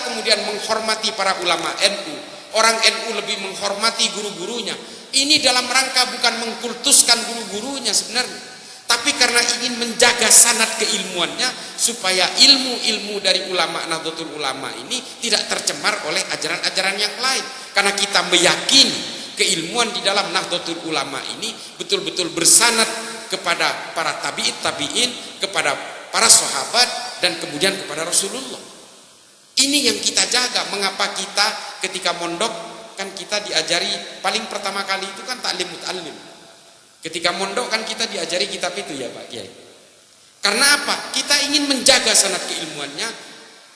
Kemudian menghormati para ulama NU, orang NU lebih menghormati guru-gurunya. Ini dalam rangka bukan mengkultuskan guru-gurunya sebenarnya, tapi karena ingin menjaga sanad keilmuannya supaya ilmu-ilmu dari ulama Nahdlatul Ulama ini tidak tercemar oleh ajaran-ajaran yang lain. Karena kita meyakini keilmuan di dalam Nahdlatul Ulama ini betul-betul bersanad kepada para tabi'in, kepada para sahabat, dan kemudian kepada Rasulullah. Ini yang kita jaga. Mengapa kita ketika mondok kan kita diajari paling pertama kali itu kan taklim muta'allim. Ketika mondok kan kita diajari kitab itu ya Pak Kiai. Karena apa? Kita ingin menjaga sanad keilmuannya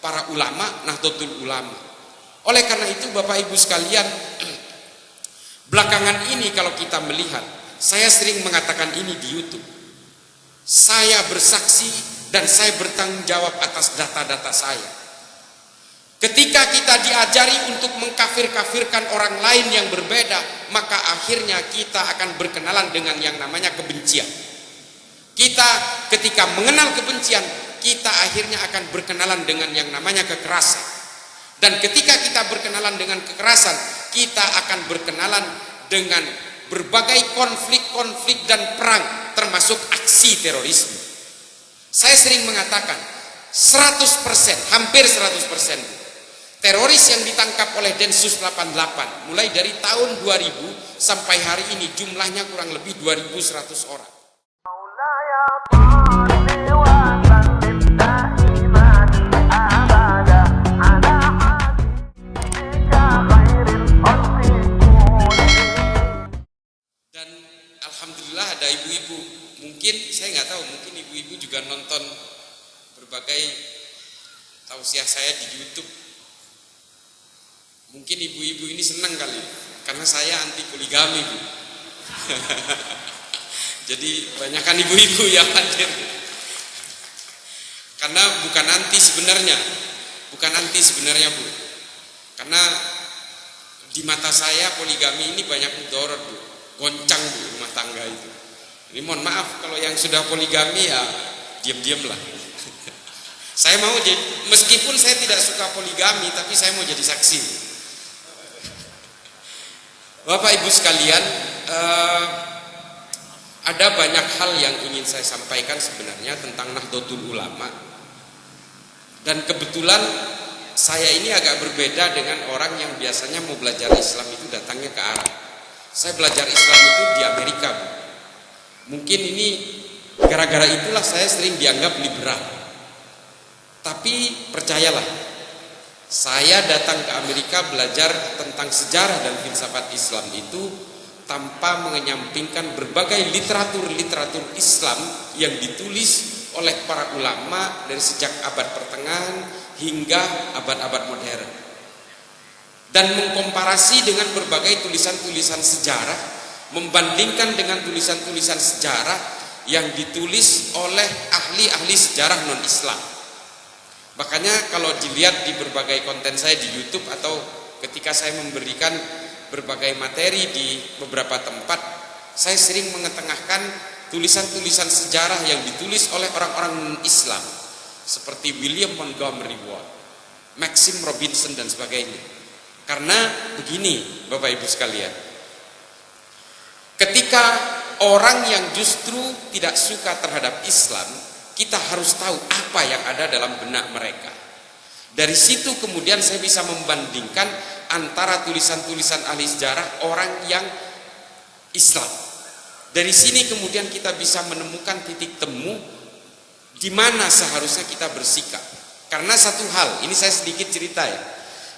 para ulama Nahdlatul Ulama. Oleh karena itu Bapak Ibu sekalian, belakangan ini kalau kita melihat, saya sering mengatakan ini di YouTube. Saya bersaksi dan saya bertanggung jawab atas data-data saya. Ketika kita diajari untuk mengkafir-kafirkan orang lain yang berbeda, maka akhirnya kita akan berkenalan dengan yang namanya kebencian. Kita ketika mengenal kebencian, kita akhirnya akan berkenalan dengan yang namanya kekerasan. Dan ketika kita berkenalan dengan kekerasan, kita akan berkenalan dengan berbagai konflik-konflik dan perang, termasuk aksi terorisme. Saya sering mengatakan 100%, hampir 100%. Teroris yang ditangkap oleh Densus 88 mulai dari tahun 2000 sampai hari ini jumlahnya kurang lebih 2.100 orang. Dan alhamdulillah ada ibu-ibu, mungkin saya nggak tahu, mungkin ibu-ibu juga nonton berbagai tausiah saya di YouTube. Mungkin ibu-ibu ini senang kali, karena saya anti poligami, Bu. Jadi banyakkan ibu-ibu yang hadir. Karena bukan anti sebenarnya, Bu. Karena di mata saya poligami ini banyak mudarat, Bu. Goncang, Bu, rumah tangga itu. Ini mohon maaf kalau yang sudah poligami ya diam-diamlah. Saya mau jadi, meskipun saya tidak suka poligami, tapi saya mau jadi saksi. Bapak Ibu sekalian, ada banyak hal yang ingin saya sampaikan sebenarnya tentang Nahdlatul Ulama. Dan kebetulan saya ini agak berbeda dengan orang yang biasanya mau belajar Islam itu datangnya ke Arab. Saya belajar Islam itu di Amerika, Bu. Mungkin ini gara-gara itulah saya sering dianggap liberal. Tapi percayalah, saya datang ke Amerika belajar tentang sejarah dan filsafat Islam itu tanpa mengenyampingkan berbagai literatur Islam yang ditulis oleh para ulama dari sejak abad pertengahan hingga abad-abad modern. Dan mengkomparasi dengan berbagai tulisan-tulisan sejarah, membandingkan dengan tulisan-tulisan sejarah yang ditulis oleh ahli-ahli sejarah non-Islam. Makanya kalau dilihat di berbagai konten saya di YouTube atau ketika saya memberikan berbagai materi di beberapa tempat, saya sering mengetengahkan tulisan-tulisan sejarah yang ditulis oleh orang-orang Islam seperti William Montgomery Ward, Maxim Robinson dan sebagainya. Karena begini Bapak Ibu sekalian, ketika orang yang justru tidak suka terhadap Islam, kita harus tahu apa yang ada dalam benak mereka. Dari situ kemudian saya bisa membandingkan antara tulisan-tulisan ahli sejarah orang yang Islam. Dari sini kemudian kita bisa menemukan titik temu di mana seharusnya kita bersikap. Karena satu hal, ini saya sedikit cerita ya.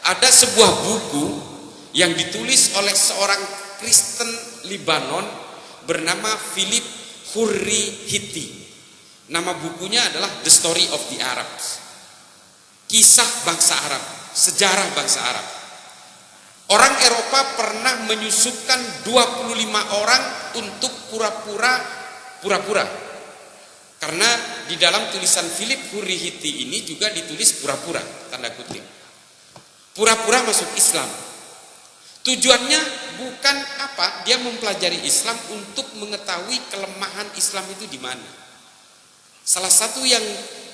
Ada sebuah buku yang ditulis oleh seorang Kristen Libanon bernama Philip Hurri-Hitti. Nama bukunya adalah The Story of the Arabs. Kisah bangsa Arab, sejarah bangsa Arab. Orang Eropa pernah menyusupkan 25 orang untuk pura-pura. Karena di dalam tulisan Philip Hurri-Hitti ini juga ditulis pura-pura, tanda kutip. Pura-pura masuk Islam. Tujuannya bukan apa? Dia mempelajari Islam untuk mengetahui kelemahan Islam itu di mana. Salah satu yang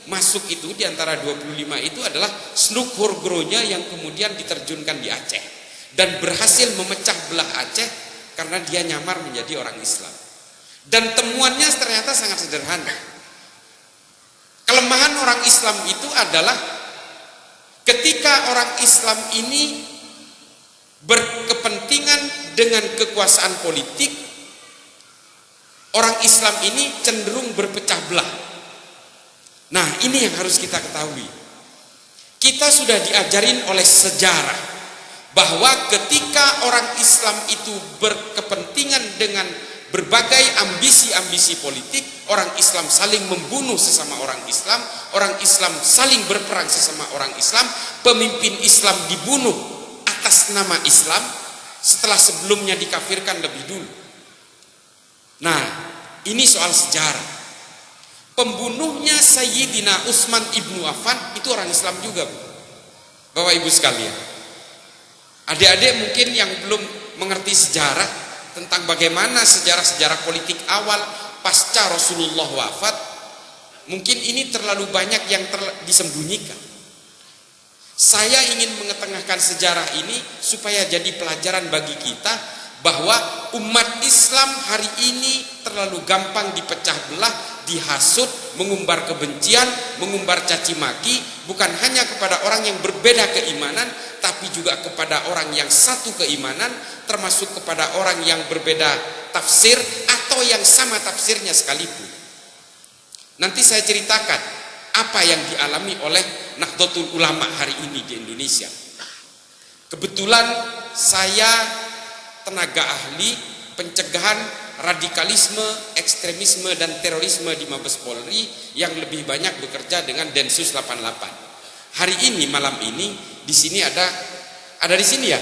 masuk itu di antara 25 itu adalah Snuk Horgronya yang kemudian diterjunkan di Aceh dan berhasil memecah belah Aceh karena dia nyamar menjadi orang Islam. Dan temuannya ternyata sangat sederhana. Kelemahan orang Islam itu adalah ketika orang Islam ini berkepentingan dengan kekuasaan politik, orang Islam ini cenderung berpecah belah. Nah, ini yang harus kita ketahui. Kita sudah diajarin oleh sejarah bahwa ketika orang Islam itu berkepentingan dengan berbagai ambisi-ambisi politik, orang Islam saling membunuh sesama orang Islam saling berperang sesama orang Islam, pemimpin Islam dibunuh atas nama Islam setelah sebelumnya dikafirkan lebih dulu. Nah, ini soal sejarah. Pembunuhnya Sayyidina Utsman ibnu Affan itu orang Islam juga, Bu. Bapak Ibu sekalian, adik-adik mungkin yang belum mengerti sejarah tentang bagaimana sejarah-sejarah politik awal pasca Rasulullah wafat, mungkin ini terlalu banyak yang disembunyikan. Saya ingin mengetengahkan sejarah ini supaya jadi pelajaran bagi kita bahwa umat Islam hari ini terlalu gampang dipecah belah, dihasut, mengumbar kebencian, mengumbar caci maki, bukan hanya kepada orang yang berbeda keimanan, tapi juga kepada orang yang satu keimanan, termasuk kepada orang yang berbeda tafsir atau yang sama tafsirnya sekalipun. Nanti saya ceritakan apa yang dialami oleh Nahdlatul Ulama hari ini di Indonesia. Kebetulan saya tenaga ahli pencegahan radikalisme, ekstremisme dan terorisme di Mabes Polri yang lebih banyak bekerja dengan Densus 88. Hari ini, malam ini, di sini ada di sini ya,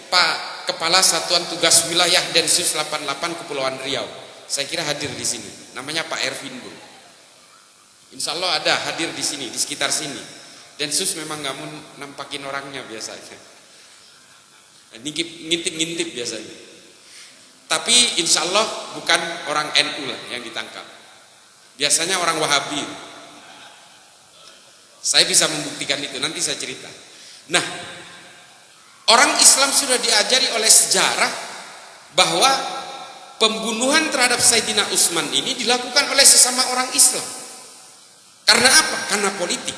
Pak Kepala Satuan Tugas Wilayah Densus 88 Kepulauan Riau. Saya kira hadir di sini. Namanya Pak Ervin, Bu. Insya Allah ada hadir di sini, di sekitar sini. Densus memang nggak mau nampakin orangnya biasanya. Ngintip-ngintip biasanya. Tapi insya Allah bukan orang NU lah yang ditangkap. Biasanya orang Wahabi. Saya bisa membuktikan itu, nanti saya cerita. Nah, orang Islam sudah diajari oleh sejarah bahwa pembunuhan terhadap Sayyidina Utsman ini dilakukan oleh sesama orang Islam. Karena apa? Karena politik.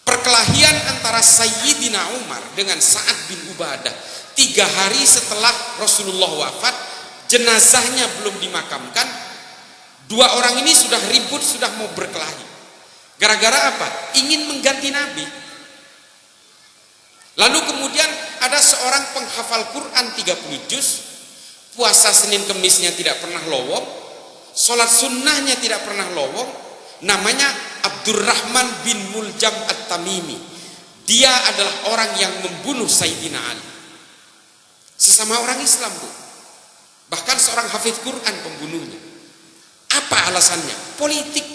Perkelahian antara Sayyidina Umar dengan Sa'ad bin Ubadah 3 hari setelah Rasulullah wafat, jenazahnya belum dimakamkan, 2 orang ini sudah ribut, sudah mau berkelahi. Gara-gara apa? Ingin mengganti Nabi. Lalu kemudian ada seorang penghafal Quran 30 juz, puasa Senin Kemisnya tidak pernah lowong, sholat sunnahnya tidak pernah lowong, namanya Abdurrahman bin Muljam At-Tamimi. Dia adalah orang yang membunuh Sayyidina Ali. Sesama orang Islam, Bu. Bahkan seorang hafidz Quran pembunuhnya. Apa alasannya? Politik.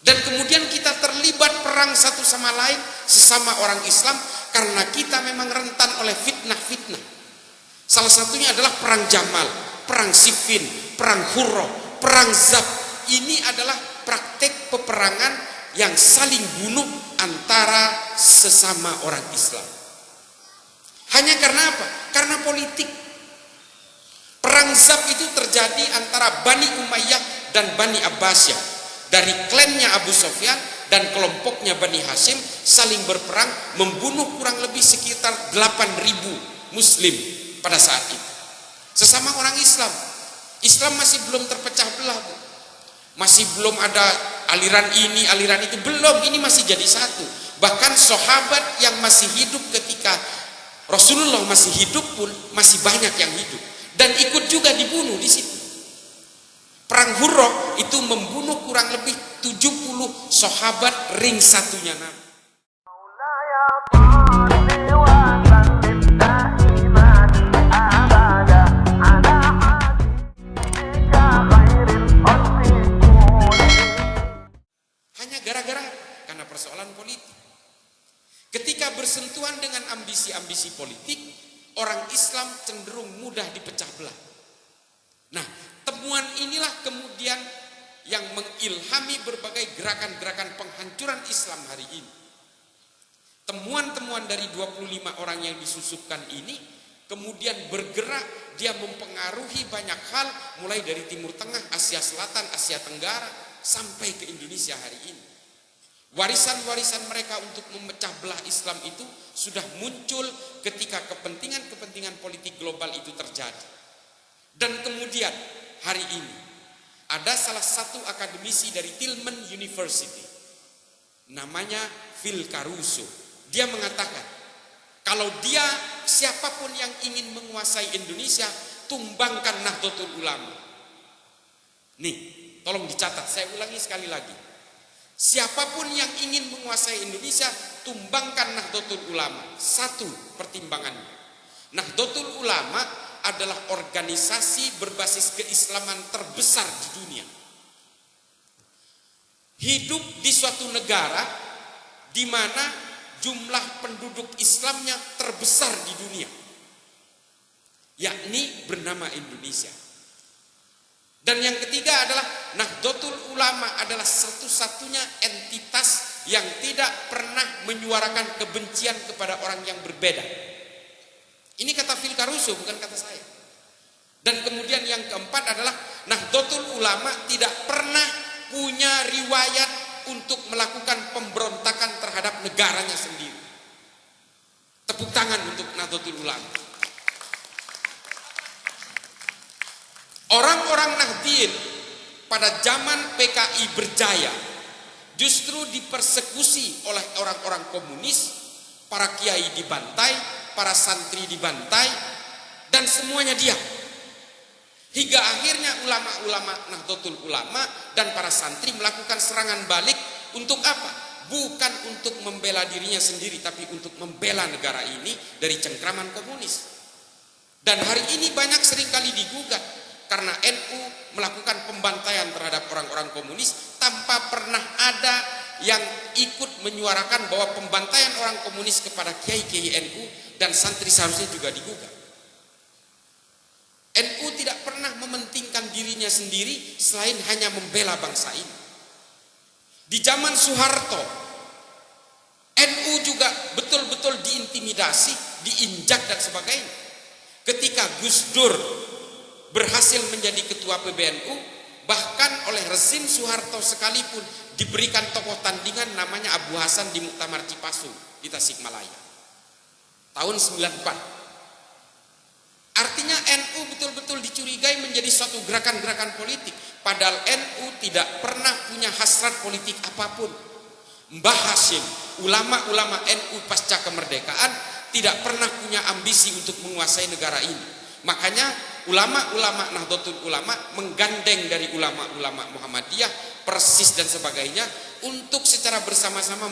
Dan kemudian kita terlibat perang satu sama lain sesama orang Islam karena kita memang rentan oleh fitnah-fitnah. Salah satunya adalah perang Jamal, perang Siffin, perang Hurrah, perang Zab. Ini adalah praktek peperangan yang saling bunuh antara sesama orang Islam. Hanya karena apa? Karena politik. Perang Zab itu terjadi antara Bani Umayyah dan Bani Abbasiyah. Dari klannya Abu Sufyan dan kelompoknya Bani Hashim saling berperang, membunuh kurang lebih sekitar 8.000 muslim pada saat itu. Sesama orang Islam. Islam masih belum terpecah belah, Bu. Masih belum ada aliran ini, aliran itu. Belum, ini masih jadi satu. Bahkan sahabat yang masih hidup ketika Rasulullah masih hidup pun masih banyak yang hidup. Dan ikut juga dibunuh di situ. Perang Hurrah itu membunuh kurang lebih 70 sahabat ring satunya Nabi. Hanya gara-gara karena persoalan politik. Ketika bersentuhan dengan dengan ambisi-ambisi politik, orang Islam cenderung mudah dipecah belah. Nah, temuan inilah kemudian yang mengilhami berbagai gerakan-gerakan penghancuran Islam hari ini. Temuan-temuan dari 25 orang yang disusupkan ini kemudian bergerak, dia mempengaruhi banyak hal, mulai dari Timur Tengah, Asia Selatan, Asia Tenggara, sampai ke Indonesia hari ini. Warisan-warisan mereka untuk memecah belah Islam itu sudah muncul ketika kepentingan-kepentingan politik global itu terjadi. Dan kemudian hari ini ada salah satu akademisi dari Tillman University, namanya Phil Caruso. Dia mengatakan, kalau dia siapapun yang ingin menguasai Indonesia, tumbangkan Nahdlatul Ulama. Nih, tolong dicatat, saya ulangi sekali lagi. Siapapun yang ingin menguasai Indonesia, tumbangkan Nahdlatul Ulama. Satu pertimbangannya, Nahdlatul Ulama adalah organisasi berbasis keislaman terbesar di dunia. Hidup di suatu negara di mana jumlah penduduk Islamnya terbesar di dunia, yakni bernama Indonesia. Dan yang ketiga adalah Nahdlatul Ulama adalah satu-satunya entitas yang tidak pernah menyuarakan kebencian kepada orang yang berbeda. Ini kata Phil Caruso, bukan kata saya. Dan kemudian yang keempat adalah Nahdlatul Ulama tidak pernah punya riwayat untuk melakukan pemberontakan terhadap negaranya sendiri. Tepuk tangan untuk Nahdlatul Ulama. Orang-orang Nahdien pada zaman PKI berjaya justru dipersekusi oleh orang-orang komunis, para kiai dibantai, para santri dibantai, dan semuanya diam. Hingga akhirnya ulama-ulama Nahdlatul Ulama dan para santri melakukan serangan balik untuk apa? Bukan untuk membela dirinya sendiri, tapi untuk membela negara ini dari cengkraman komunis. Dan hari ini banyak seringkali digugat karena NU melakukan pembantaian terhadap orang-orang komunis tanpa pernah ada yang ikut menyuarakan bahwa pembantaian orang komunis kepada kiai-kiai NU dan santri seharusnya juga digugat. NU tidak pernah mementingkan dirinya sendiri selain hanya membela bangsa ini. Di zaman Soeharto, NU juga betul-betul diintimidasi, diinjak dan sebagainya. Ketika Gus Dur berhasil menjadi ketua PBNU, bahkan oleh rezim Soeharto sekalipun diberikan tokoh tandingan namanya Abu Hasan di Muktamar Cipasung di Tasikmalaya tahun 94. Artinya NU betul-betul dicurigai menjadi suatu gerakan-gerakan politik, padahal NU tidak pernah punya hasrat politik apapun. Mbah Hashim, ulama-ulama NU pasca kemerdekaan tidak pernah punya ambisi untuk menguasai negara ini. Makanya ulama-ulama Nahdlatul Ulama menggandeng dari ulama-ulama Muhammadiyah, Persis dan sebagainya untuk secara bersama-sama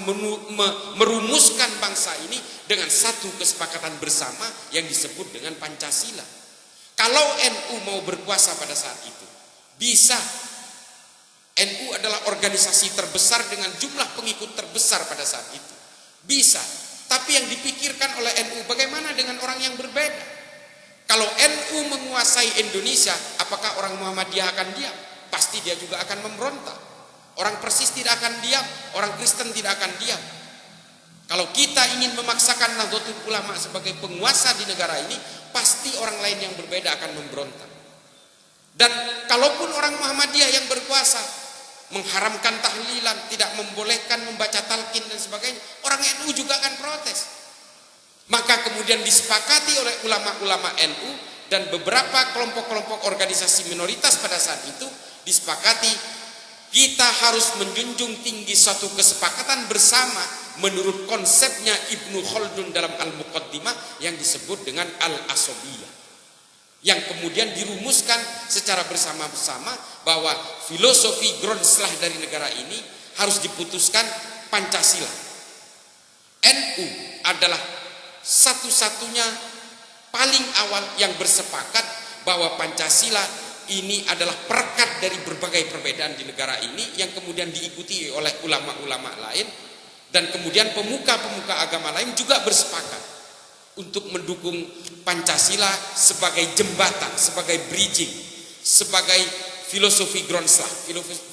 merumuskan bangsa ini dengan satu kesepakatan bersama yang disebut dengan Pancasila. Kalau NU mau berkuasa pada saat itu, bisa. NU adalah organisasi terbesar dengan jumlah pengikut terbesar pada saat itu. Bisa. Tapi yang dipikirkan oleh NU, bagaimana dengan orang yang berbeda? Kalau NU menguasai Indonesia, apakah orang Muhammadiyah akan diam? Pasti dia juga akan memberontak. Orang Persis tidak akan diam, orang Kristen tidak akan diam. Kalau kita ingin memaksakan Nahdlatul Ulama sebagai penguasa di negara ini, pasti orang lain yang berbeda akan memberontak. Dan kalaupun orang Muhammadiyah yang berkuasa mengharamkan tahlilan, tidak membolehkan membaca talqin dan sebagainya, orang NU juga akan protes. Maka kemudian disepakati oleh ulama-ulama NU dan beberapa kelompok-kelompok organisasi minoritas pada saat itu, disepakati kita harus menjunjung tinggi suatu kesepakatan bersama menurut konsepnya Ibnu Khaldun dalam Al-Muqaddimah yang disebut dengan Al-Asobiyah, yang kemudian dirumuskan secara bersama-sama bahwa filosofi Grundslag dari negara ini harus diputuskan Pancasila. NU adalah satu-satunya paling awal yang bersepakat bahwa Pancasila ini adalah perekat dari berbagai perbedaan di negara ini yang kemudian diikuti oleh ulama-ulama lain, dan kemudian pemuka-pemuka agama lain juga bersepakat untuk mendukung Pancasila sebagai jembatan, sebagai bridging, sebagai filosofi Groundslah.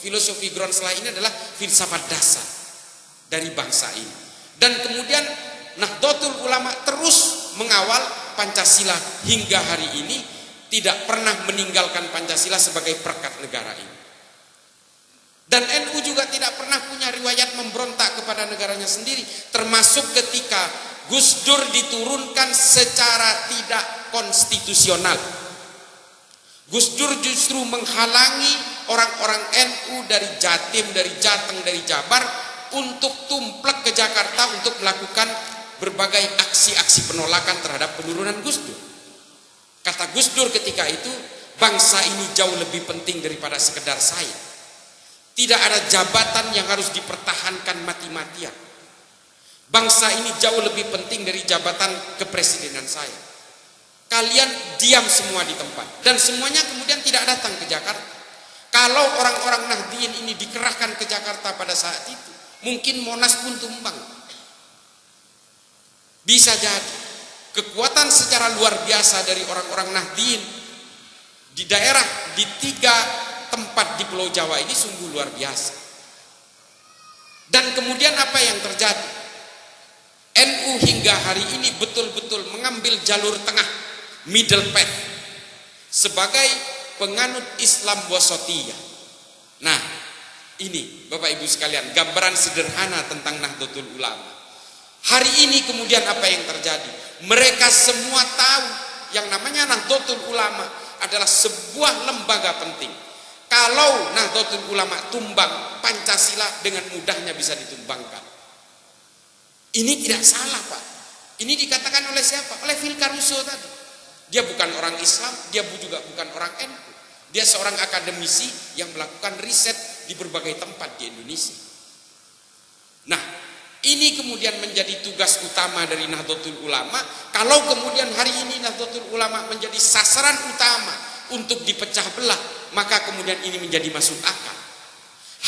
Filosofi Groundslah ini adalah filsafat dasar dari bangsa ini. Dan kemudian Nahdlatul Ulama terus mengawal Pancasila hingga hari ini, tidak pernah meninggalkan Pancasila sebagai perekat negara ini. Dan NU juga tidak pernah punya riwayat memberontak kepada negaranya sendiri, termasuk ketika Gus Dur diturunkan secara tidak konstitusional. Gus Dur justru menghalangi orang-orang NU dari Jatim, dari Jateng, dari Jabar untuk tumplek ke Jakarta untuk melakukan berbagai aksi-aksi penolakan terhadap penurunan Gus Dur. Kata Gus Dur ketika itu, bangsa ini jauh lebih penting daripada sekedar saya. Tidak ada jabatan yang harus dipertahankan mati-matian. Bangsa ini jauh lebih penting dari jabatan kepresidenan saya. Kalian diam semua di tempat. Dan semuanya kemudian tidak datang ke Jakarta. Kalau orang-orang Nahdliyin ini dikerahkan ke Jakarta pada saat itu, mungkin Monas pun tumbang. Bisa jadi kekuatan secara luar biasa dari orang-orang Nahdliyin di daerah, di 3 tempat di Pulau Jawa ini sungguh luar biasa. Dan kemudian apa yang terjadi? NU hingga hari ini betul-betul mengambil jalur tengah, middle path, sebagai penganut Islam wasatiyah. Nah, ini Bapak Ibu sekalian, gambaran sederhana tentang Nahdlatul Ulama. Hari ini kemudian apa yang terjadi? Mereka semua tahu yang namanya Nahdlatul Ulama adalah sebuah lembaga penting. Kalau Nahdlatul Ulama tumbang, Pancasila dengan mudahnya bisa ditumbangkan. Ini tidak salah, Pak. Ini dikatakan oleh siapa? Oleh Phil Caruso tadi. Dia bukan orang Islam, dia juga bukan orang NU. Dia seorang akademisi yang melakukan riset di berbagai tempat di Indonesia. Nah, ini kemudian menjadi tugas utama dari Nahdlatul Ulama. Kalau kemudian hari ini Nahdlatul Ulama menjadi sasaran utama untuk dipecah belah, maka kemudian ini menjadi masuk akal.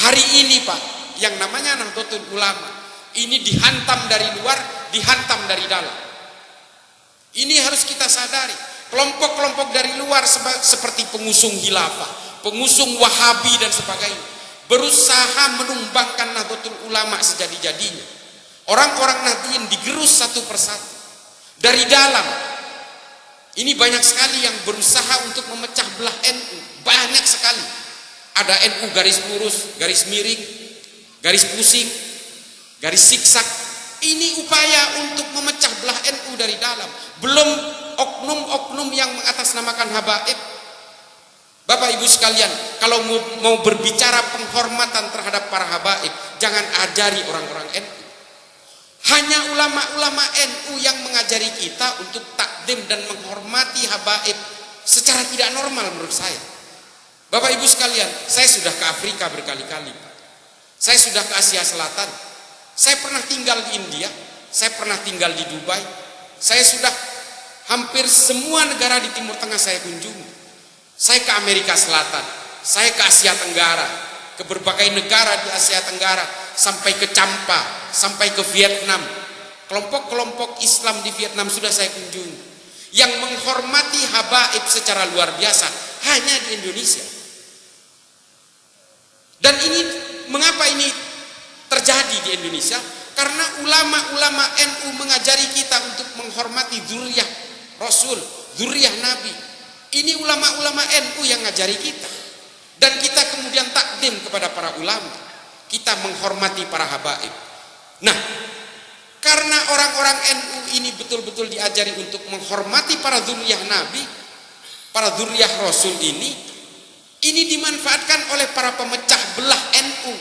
Hari ini Pak, yang namanya Nahdlatul Ulama ini dihantam dari luar, dihantam dari dalam. Ini harus kita sadari. Kelompok-kelompok dari luar seperti pengusung khilafah, pengusung Wahabi dan sebagainya, berusaha menumbangkan Nahdlatul Ulama sejadi-jadinya. Orang-orang Nahdliyin digerus satu persatu dari dalam. Ini banyak sekali yang berusaha untuk memecah belah NU, banyak sekali. Ada NU garis lurus, garis miring, garis pusing, garis siksak. Ini upaya untuk memecah belah NU dari dalam. Belum oknum-oknum yang mengatasnamakan habaib. Bapak Ibu sekalian, kalau mau berbicara penghormatan terhadap para habaib, jangan ajari orang-orang NU. Hanya ulama-ulama NU yang mengajari kita untuk takdim dan menghormati habaib secara tidak normal menurut saya. Bapak Ibu sekalian, saya sudah ke Afrika berkali-kali, Pak. Saya sudah ke Asia Selatan. Saya pernah tinggal di India, saya pernah tinggal di Dubai. Saya sudah hampir semua negara di Timur Tengah saya kunjungi. Saya ke Amerika Selatan, saya ke Asia Tenggara, ke berbagai negara di Asia Tenggara, sampai ke Champa, sampai ke Vietnam. Kelompok-kelompok Islam di Vietnam sudah saya kunjungi, yang menghormati habaib secara luar biasa hanya di Indonesia. Dan ini, mengapa ini terjadi di Indonesia? Karena ulama-ulama NU mengajari kita untuk menghormati dzurriyyah Rasul, dzurriyyah Nabi. Ini ulama-ulama NU yang ngajari kita. Dan kita kemudian takdim kepada para ulama. Kita menghormati para habaib. Nah, karena orang-orang NU ini betul-betul diajari untuk menghormati para dzurriyyah Nabi, para dzurriyyah Rasul ini dimanfaatkan oleh para pemecah belah NU.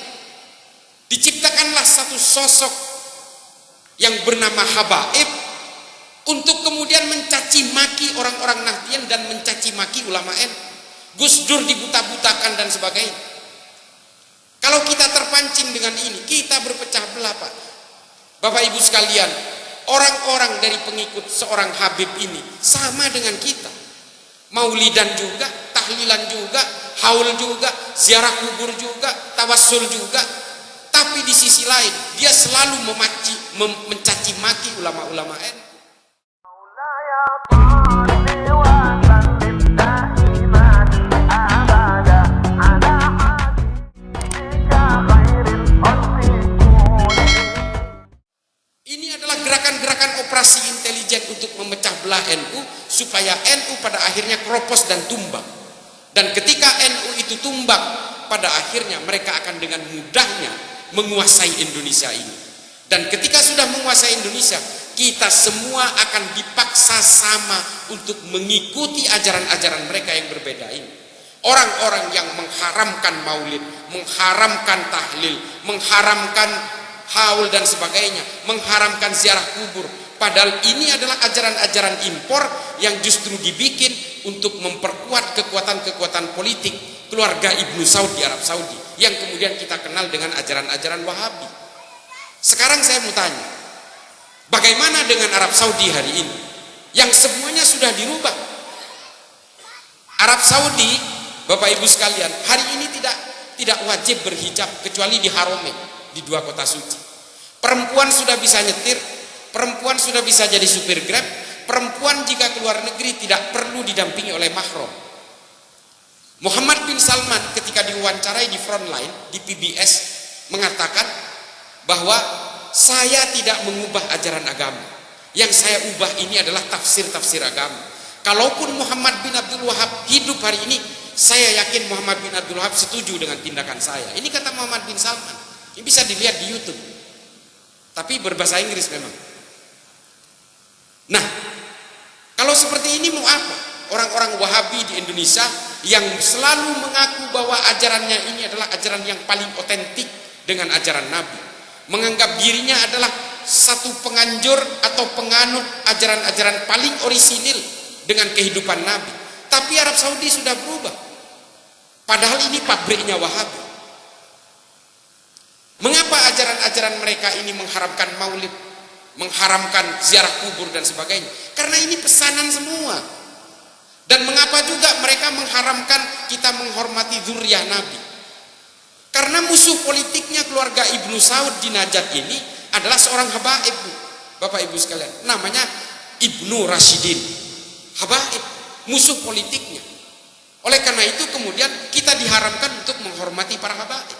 Diciptakanlah satu sosok yang bernama habaib untuk kemudian mencaci maki orang-orang Nahdliyin dan mencaci maki ulama NU. Gus Dur dibuta-butakan dan sebagainya. Kalau kita terpancing dengan ini, kita berpecah belah, Pak. Bapak Ibu sekalian, orang-orang dari pengikut seorang Habib ini sama dengan kita. Maulidan juga, tahlilan juga, haul juga, ziarah kubur juga, tawassul juga. Tapi di sisi lain, dia selalu mencaci maki ulama-ulama NU. operasi intelijen untuk memecah belah NU supaya NU pada akhirnya keropos dan tumbang. Dan ketika NU itu tumbang, pada akhirnya mereka akan dengan mudahnya menguasai Indonesia ini. Dan ketika sudah menguasai Indonesia, kita semua akan dipaksa sama untuk mengikuti ajaran-ajaran mereka yang berbeda ini. Orang-orang yang mengharamkan maulid, mengharamkan tahlil, mengharamkan haul dan sebagainya, mengharamkan ziarah kubur. Padahal ini adalah ajaran-ajaran impor yang justru dibikin untuk memperkuat kekuatan-kekuatan politik keluarga Ibnu Saud di Arab Saudi, yang kemudian kita kenal dengan ajaran-ajaran Wahabi. Sekarang saya mau tanya, bagaimana dengan Arab Saudi hari ini yang semuanya sudah dirubah? Arab Saudi, Bapak Ibu sekalian, hari ini tidak wajib berhijab kecuali di Haromain, di 2 kota suci. Perempuan sudah bisa nyetir, perempuan sudah bisa jadi supir Grab, perempuan jika keluar negeri tidak perlu didampingi oleh mahram. Muhammad bin Salman ketika diwawancarai di Frontline di PBS mengatakan bahwa saya tidak mengubah ajaran agama. Yang saya ubah ini adalah tafsir-tafsir agama. Kalaupun Muhammad bin Abdul Wahab hidup hari ini, saya yakin Muhammad bin Abdul Wahab setuju dengan tindakan saya. Ini kata Muhammad bin Salman. Ini bisa dilihat di YouTube. Tapi berbahasa Inggris memang. Nah, kalau seperti ini mau apa? Orang-orang Wahabi di Indonesia yang selalu mengaku bahwa ajarannya ini adalah ajaran yang paling otentik dengan ajaran Nabi, menganggap dirinya adalah satu penganjur atau penganut ajaran-ajaran paling orisinil dengan kehidupan Nabi. Tapi Arab Saudi sudah berubah, padahal ini pabriknya Wahabi. Mengapa ajaran-ajaran mereka ini mengharamkan maulid, mengharamkan ziarah kubur dan sebagainya? Karena ini pesanan semua. Dan mengapa juga mereka mengharamkan kita menghormati zuriyah Nabi? Karena musuh politiknya keluarga Ibnu Saud di Najat ini adalah seorang habaib, Bapak Ibu sekalian. Namanya Ibnu Rashidin. Habaib, musuh politiknya. Oleh karena itu kemudian kita diharamkan untuk menghormati para habaib.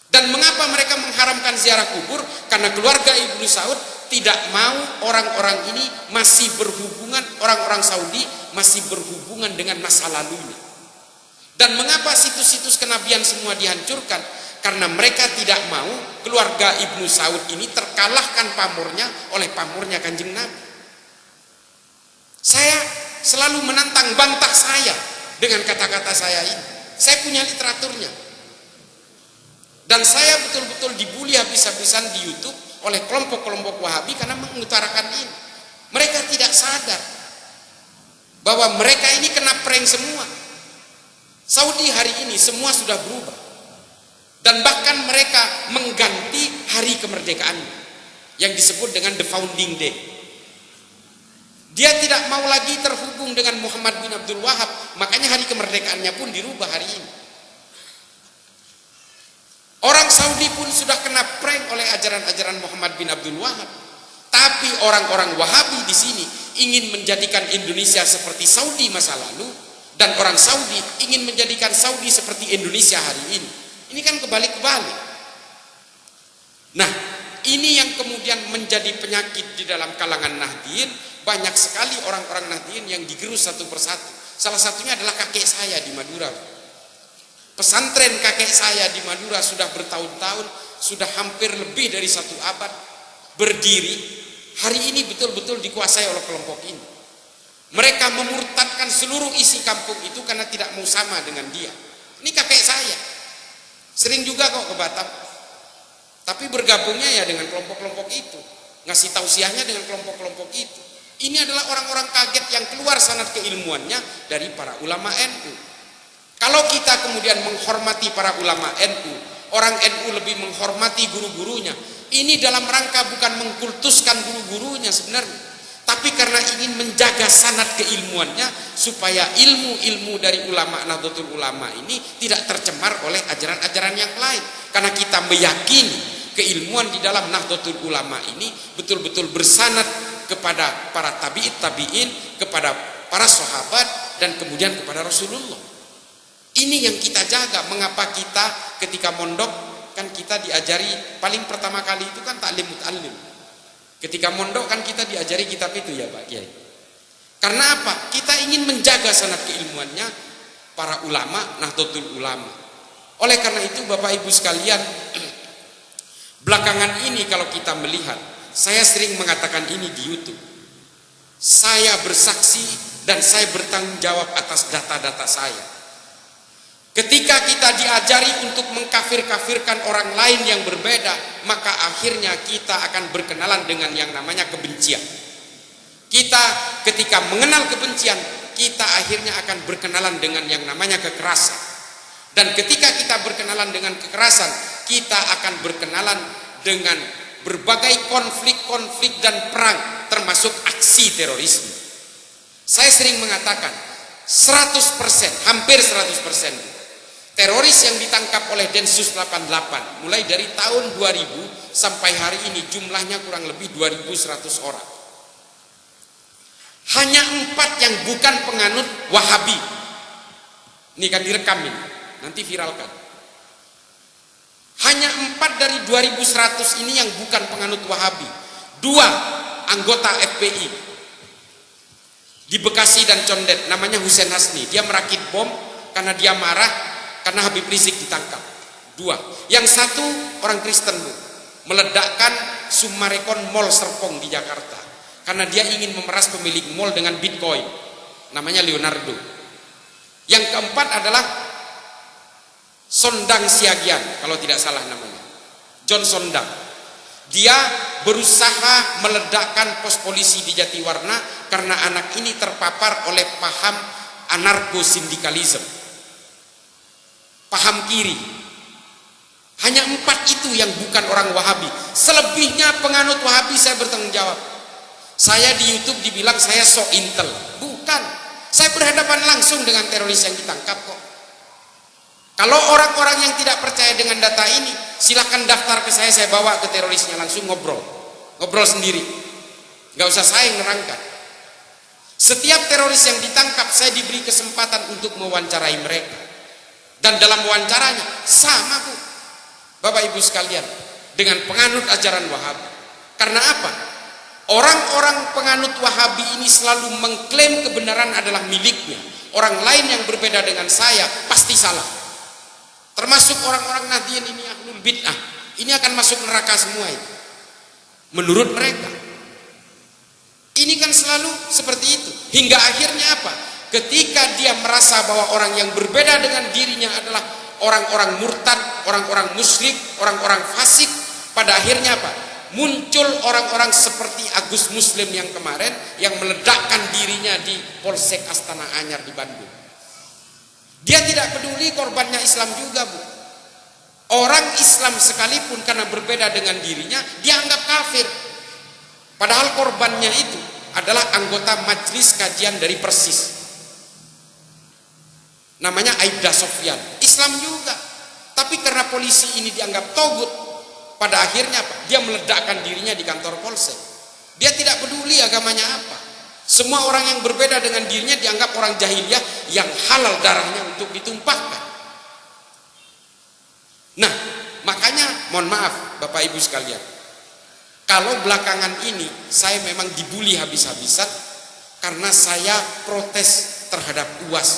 Dan mengapa mereka mengharamkan ziarah kubur? Karena keluarga Ibnu Saud tidak mau orang-orang ini masih berhubungan, orang-orang Saudi masih berhubungan dengan masa lalunya. Dan mengapa situs-situs kenabian semua dihancurkan? Karena mereka tidak mau keluarga Ibnu Saud ini terkalahkan pamornya oleh pamornya Kanjeng Nabi. Saya selalu menantang bantah saya dengan kata-kata saya ini. Saya punya literaturnya. Dan saya betul-betul dibully habis-habisan di YouTube oleh kelompok-kelompok Wahabi karena mengutarakan ini. Mereka tidak sadar bahwa mereka ini kena prank semua. Saudi hari ini semua sudah berubah. Dan bahkan mereka mengganti hari kemerdekaan yang disebut dengan the founding day. Dia tidak mau lagi terhubung dengan Muhammad bin Abdul Wahab, makanya hari kemerdekaannya pun dirubah hari ini. Orang Saudi pun sudah kena prank oleh ajaran-ajaran Muhammad bin Abdul Wahab. Tapi orang-orang Wahabi di sini ingin menjadikan Indonesia seperti Saudi masa lalu, dan orang Saudi ingin menjadikan Saudi seperti Indonesia hari ini. Ini kan kebalik-kebalik. Nah, ini yang kemudian menjadi penyakit di dalam kalangan Nahdien. Banyak sekali orang-orang Nahdien yang digerus satu persatu. Salah satunya adalah kakek saya di Madura. Pesantren kakek saya di Madura sudah bertahun-tahun, sudah hampir lebih dari 1 abad berdiri. Hari ini betul-betul dikuasai oleh kelompok ini. Mereka memurtadkan seluruh isi kampung itu karena tidak mau sama dengan dia. Ini kakek saya. Sering juga kok ke Batam. Tapi bergabungnya ya dengan kelompok-kelompok itu. Ngasih tausiahnya dengan kelompok-kelompok itu. Ini adalah orang-orang kaget yang keluar sanad keilmuannya dari para ulama NU. Kalau kita kemudian menghormati para ulama NU, orang NU lebih menghormati guru-gurunya. Ini dalam rangka bukan mengkultuskan guru-gurunya sebenarnya, tapi karena ingin menjaga sanad keilmuannya supaya ilmu-ilmu dari ulama Nahdlatul Ulama ini tidak tercemar oleh ajaran-ajaran yang lain. Karena kita meyakini keilmuan di dalam Nahdlatul Ulama ini betul-betul bersanad kepada para tabi'in, kepada para sahabat, dan kemudian kepada Rasulullah. Ini yang kita jaga. Mengapa kita ketika mondok kan kita diajari paling pertama kali itu kan taklim muta'allim. Ketika mondok kan kita diajari kitab itu ya Pak Kiai. Karena apa? Kita ingin menjaga sanad keilmuannya para ulama, Nahdlatul Ulama. Oleh karena itu Bapak Ibu sekalian, belakangan ini kalau kita melihat, saya sering mengatakan ini di YouTube. Saya bersaksi dan saya bertanggung jawab atas data-data saya. Ketika kita diajari untuk mengkafir-kafirkan orang lain yang berbeda, maka akhirnya kita akan berkenalan dengan yang namanya kebencian. Kita ketika mengenal kebencian, kita akhirnya akan berkenalan dengan yang namanya kekerasan. Dan ketika kita berkenalan dengan kekerasan, kita akan berkenalan dengan berbagai konflik-konflik dan perang, termasuk aksi terorisme. Saya sering mengatakan 100%, hampir 100% teroris yang ditangkap oleh Densus 88 mulai dari tahun 2000 sampai hari ini jumlahnya kurang lebih 2.100 orang. Hanya 4 yang bukan penganut Wahabi. Ini kan direkam ini, nanti viralkan. Hanya 4 dari 2.100 ini yang bukan penganut Wahabi. 2 anggota FPI di Bekasi dan Condet, namanya Husein Hasni. Dia merakit bom karena dia marah karena Habib Rizik ditangkap. 2. Yang 1 orang Kristen, Bu, meledakkan Sumarekon Mall Serpong di Jakarta karena dia ingin memeras pemilik mall dengan Bitcoin, namanya Leonardo. Yang keempat adalah Sondang Siagian, kalau tidak salah namanya, John Sondang. Dia berusaha meledakkan pos polisi di Jatiwarna karena anak ini terpapar oleh paham anarko-sindikalisme, paham kiri. Hanya 4 itu yang bukan orang Wahabi. Selebihnya penganut Wahabi. Saya bertanggung jawab. Saya di YouTube dibilang saya so intel. Bukan, saya berhadapan langsung dengan teroris yang ditangkap kok. Kalau orang-orang yang tidak percaya dengan data ini, silahkan daftar ke saya bawa ke terorisnya langsung ngobrol sendiri, nggak usah saya yang nerangkan. Setiap teroris yang ditangkap saya diberi kesempatan untuk mewawancarai mereka, dan dalam wawancaranya sama, Bu, Bapak Ibu sekalian, dengan penganut ajaran Wahabi. Karena apa? Orang-orang penganut Wahabi ini selalu mengklaim kebenaran adalah miliknya. Orang lain yang berbeda dengan saya pasti salah. Termasuk orang-orang Nahdien ini, ahlul bid'ah, ini akan masuk neraka semua itu, menurut mereka. Ini kan selalu seperti itu. Hingga akhirnya apa? Ketika dia merasa bahwa orang yang berbeda dengan dirinya adalah orang-orang murtad, orang-orang musyrik, orang-orang fasik, pada akhirnya apa? Muncul orang-orang seperti Agus Muslim yang kemarin yang meledakkan dirinya di Polsek Astana Anyar di Bandung. Dia tidak peduli korbannya Islam juga, Bu. Orang Islam sekalipun karena berbeda dengan dirinya dianggap kafir. Padahal korbannya itu adalah anggota majelis kajian dari Persis, namanya Aibda Sofyan, Islam juga. Tapi karena polisi ini dianggap togut, pada akhirnya apa? Dia meledakkan dirinya di kantor polsek. Dia tidak peduli agamanya apa. Semua orang yang berbeda dengan dirinya dianggap orang jahiliyah yang halal darahnya untuk ditumpahkan. Nah, makanya mohon maaf Bapak Ibu sekalian, kalau belakangan ini saya memang dibully habis-habisan karena saya protes terhadap UAS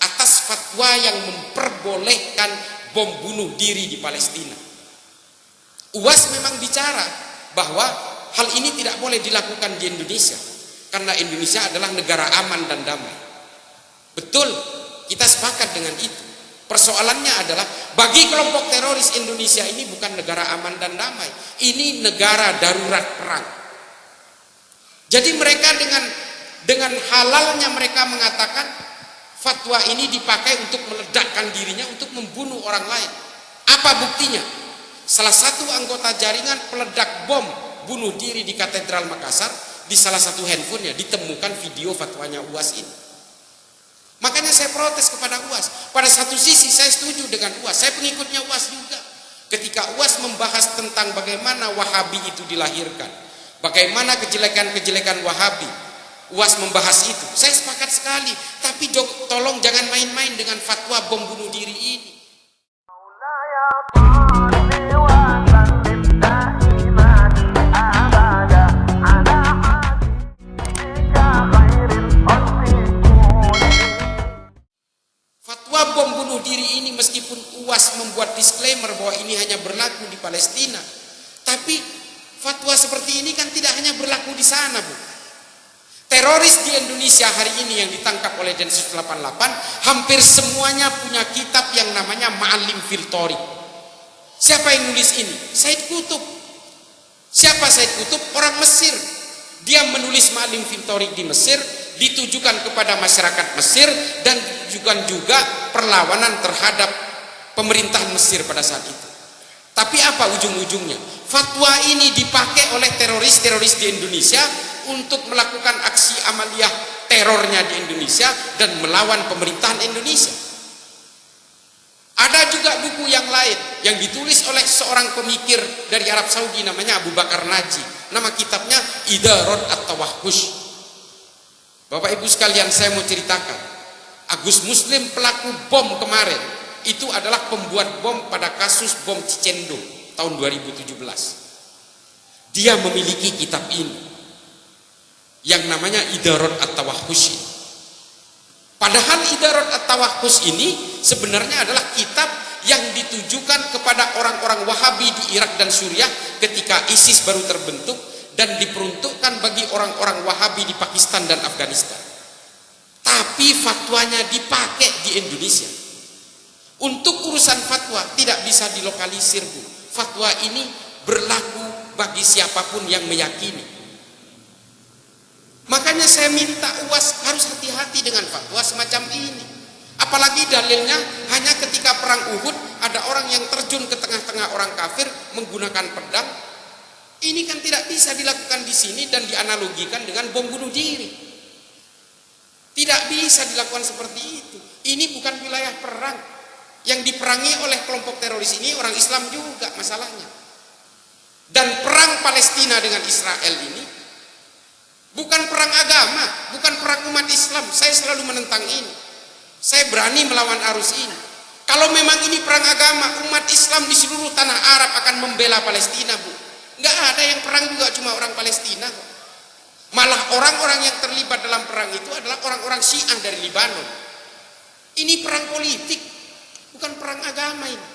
atas fatwa yang memperbolehkan bom bunuh diri di Palestina. UAS memang bicara bahwa hal ini tidak boleh dilakukan di Indonesia karena Indonesia adalah negara aman dan damai. Betul, kita sepakat dengan itu. Persoalannya adalah bagi kelompok teroris, Indonesia ini bukan negara aman dan damai. Ini negara darurat perang. Jadi mereka dengan halalnya mereka mengatakan fatwa ini dipakai untuk meledakkan dirinya, untuk membunuh orang lain. Apa buktinya? Salah satu anggota jaringan peledak bom bunuh diri di Katedral Makassar, di salah satu handphonenya ditemukan video fatwanya UAS ini. Makanya saya protes kepada UAS. Pada satu sisi saya setuju dengan UAS, saya pengikutnya UAS juga. Ketika UAS membahas tentang bagaimana Wahabi itu dilahirkan, bagaimana kejelekan-kejelekan Wahabi, UAS membahas itu, saya sepakat sekali. Tapi tolong jangan main-main dengan fatwa bom bunuh diri ini. membuat disclaimer bahwa ini hanya berlaku di Palestina. Tapi fatwa seperti ini kan tidak hanya berlaku di sana, Bu. Teroris di Indonesia hari ini yang ditangkap oleh Densus 88 hampir semuanya punya kitab yang namanya Ma'alim fil Thoriq. Siapa yang nulis ini? Said Qutb. Siapa Said Qutb? Orang Mesir. Dia menulis Ma'alim fil Thoriq di Mesir, ditujukan kepada masyarakat Mesir dan ditujukan juga perlawanan terhadap pemerintahan Mesir pada saat itu. Tapi apa ujung-ujungnya? Fatwa ini dipakai oleh teroris-teroris di Indonesia untuk melakukan aksi amaliyah terornya di Indonesia dan melawan pemerintahan Indonesia. Ada juga buku yang lain yang ditulis oleh seorang pemikir dari Arab Saudi namanya Abu Bakar Naji. Nama kitabnya Idarat at-Tawahhush. Bapak Ibu sekalian, saya mau ceritakan. Agus Muslim pelaku bom kemarin itu adalah pembuat bom pada kasus bom Cicendo tahun 2017. Dia memiliki kitab ini yang namanya Idarat at-Tawahhush. Padahal Idarat at-Tawahhush ini sebenarnya adalah kitab yang ditujukan kepada orang-orang Wahabi di Irak dan Suriah ketika ISIS baru terbentuk, dan diperuntukkan bagi orang-orang Wahabi di Pakistan dan Afghanistan. Tapi fatwanya dipakai di Indonesia. Untuk urusan fatwa tidak bisa dilokalisir, Bu. Fatwa ini berlaku bagi siapapun yang meyakini. Makanya saya minta UAS harus hati-hati dengan fatwa semacam ini. Apalagi dalilnya hanya ketika perang Uhud ada orang yang terjun ke tengah-tengah orang kafir menggunakan pedang. Ini kan tidak bisa dilakukan di sini dan dianalogikan dengan bom bunuh diri. Tidak bisa dilakukan seperti itu. Ini bukan wilayah perang. Yang diperangi oleh kelompok teroris ini orang Islam juga masalahnya. Dan perang Palestina dengan Israel ini bukan perang agama, bukan perang umat Islam. Saya selalu menentang ini. Saya berani melawan arus ini. Kalau memang ini perang agama, umat Islam di seluruh tanah Arab akan membela Palestina, Bu. Nggak ada yang perang juga cuma orang Palestina kok. Malah orang-orang yang terlibat dalam perang itu adalah orang-orang Syiah dari Libanon. Ini perang politik, bukan perang agama ini.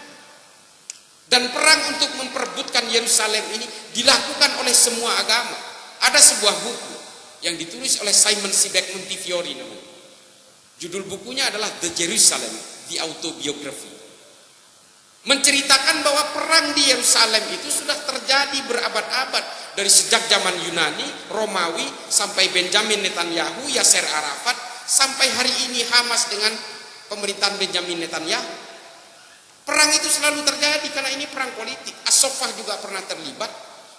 Dan perang untuk memperebutkan Yerusalem ini dilakukan oleh semua agama. Ada sebuah buku yang ditulis oleh Simon Sebag Montefiore namanya. Judul bukunya adalah The Jerusalem, The Autobiography. Menceritakan bahwa perang di Yerusalem itu sudah terjadi berabad-abad, dari sejak zaman Yunani, Romawi, sampai Benjamin Netanyahu, Yasser Arafat, sampai hari ini Hamas dengan pemerintahan Benjamin Netanyahu. Perang itu selalu terjadi karena ini perang politik. As-Saffah juga pernah terlibat,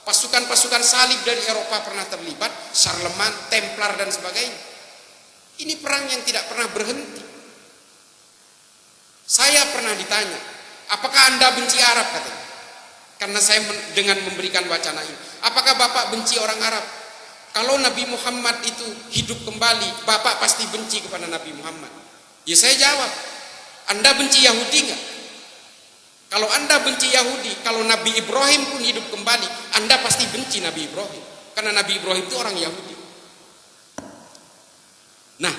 pasukan-pasukan salib dari Eropa pernah terlibat, Charlemagne, Templar dan sebagainya. Ini perang yang tidak pernah berhenti. Saya pernah ditanya, apakah Anda benci Arab, katanya? Karena saya dengan memberikan wacana ini. Apakah Bapak benci orang Arab? Kalau Nabi Muhammad itu hidup kembali, Bapak pasti benci kepada Nabi Muhammad. Ya saya jawab, Anda benci Yahudi enggak? Kalau Anda benci Yahudi, kalau Nabi Ibrahim pun hidup kembali, Anda pasti benci Nabi Ibrahim. Karena Nabi Ibrahim itu orang Yahudi. Nah,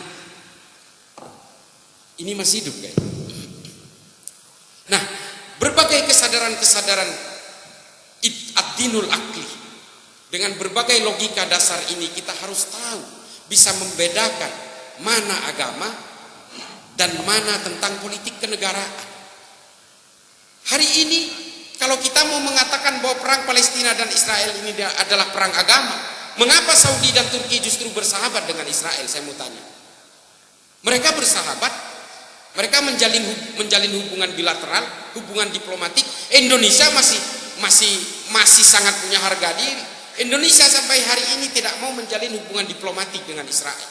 ini masih hidup, guys. Nah, berbagai kesadaran-kesadaran ad-dinul akli, dengan berbagai logika dasar ini kita harus tahu, bisa membedakan mana agama dan mana tentang politik kenegaraan. Hari ini kalau kita mau mengatakan bahwa perang Palestina dan Israel ini adalah perang agama, mengapa Saudi dan Turki justru bersahabat dengan Israel? Saya mau tanya. Mereka bersahabat, mereka menjalin hubungan bilateral, hubungan diplomatik. Indonesia masih sangat punya harga diri. Indonesia sampai hari ini tidak mau menjalin hubungan diplomatik dengan Israel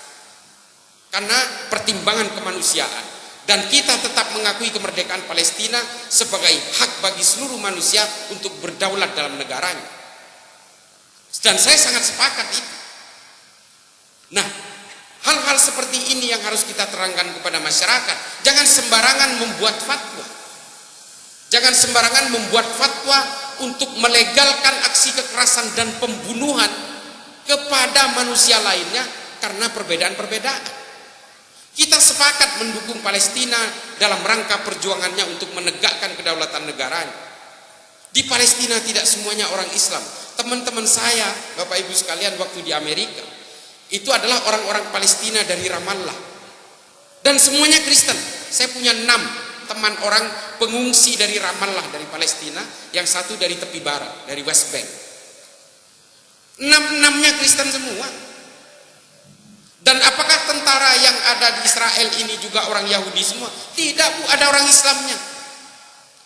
karena pertimbangan kemanusiaan. Dan kita tetap mengakui kemerdekaan Palestina sebagai hak bagi seluruh manusia untuk berdaulat dalam negaranya. Dan saya sangat sepakat itu. Nah, hal-hal seperti ini yang harus kita terangkan kepada masyarakat. Jangan sembarangan membuat fatwa. Jangan sembarangan membuat fatwa untuk melegalkan aksi kekerasan dan pembunuhan kepada manusia lainnya karena perbedaan-perbedaan. Kita sepakat mendukung Palestina dalam rangka perjuangannya untuk menegakkan kedaulatan negaranya. Di Palestina tidak semuanya orang Islam. Teman-teman saya, Bapak Ibu sekalian, waktu di Amerika, itu adalah orang-orang Palestina dari Ramallah. Dan semuanya Kristen. Saya punya 6 teman orang pengungsi dari Ramallah, dari Palestina. Yang satu dari tepi barat, dari West Bank. 6-6-nya Kristen semua. Dan apakah tentara yang ada di Israel ini juga orang Yahudi semua? Tidak, Bu, ada orang Islamnya.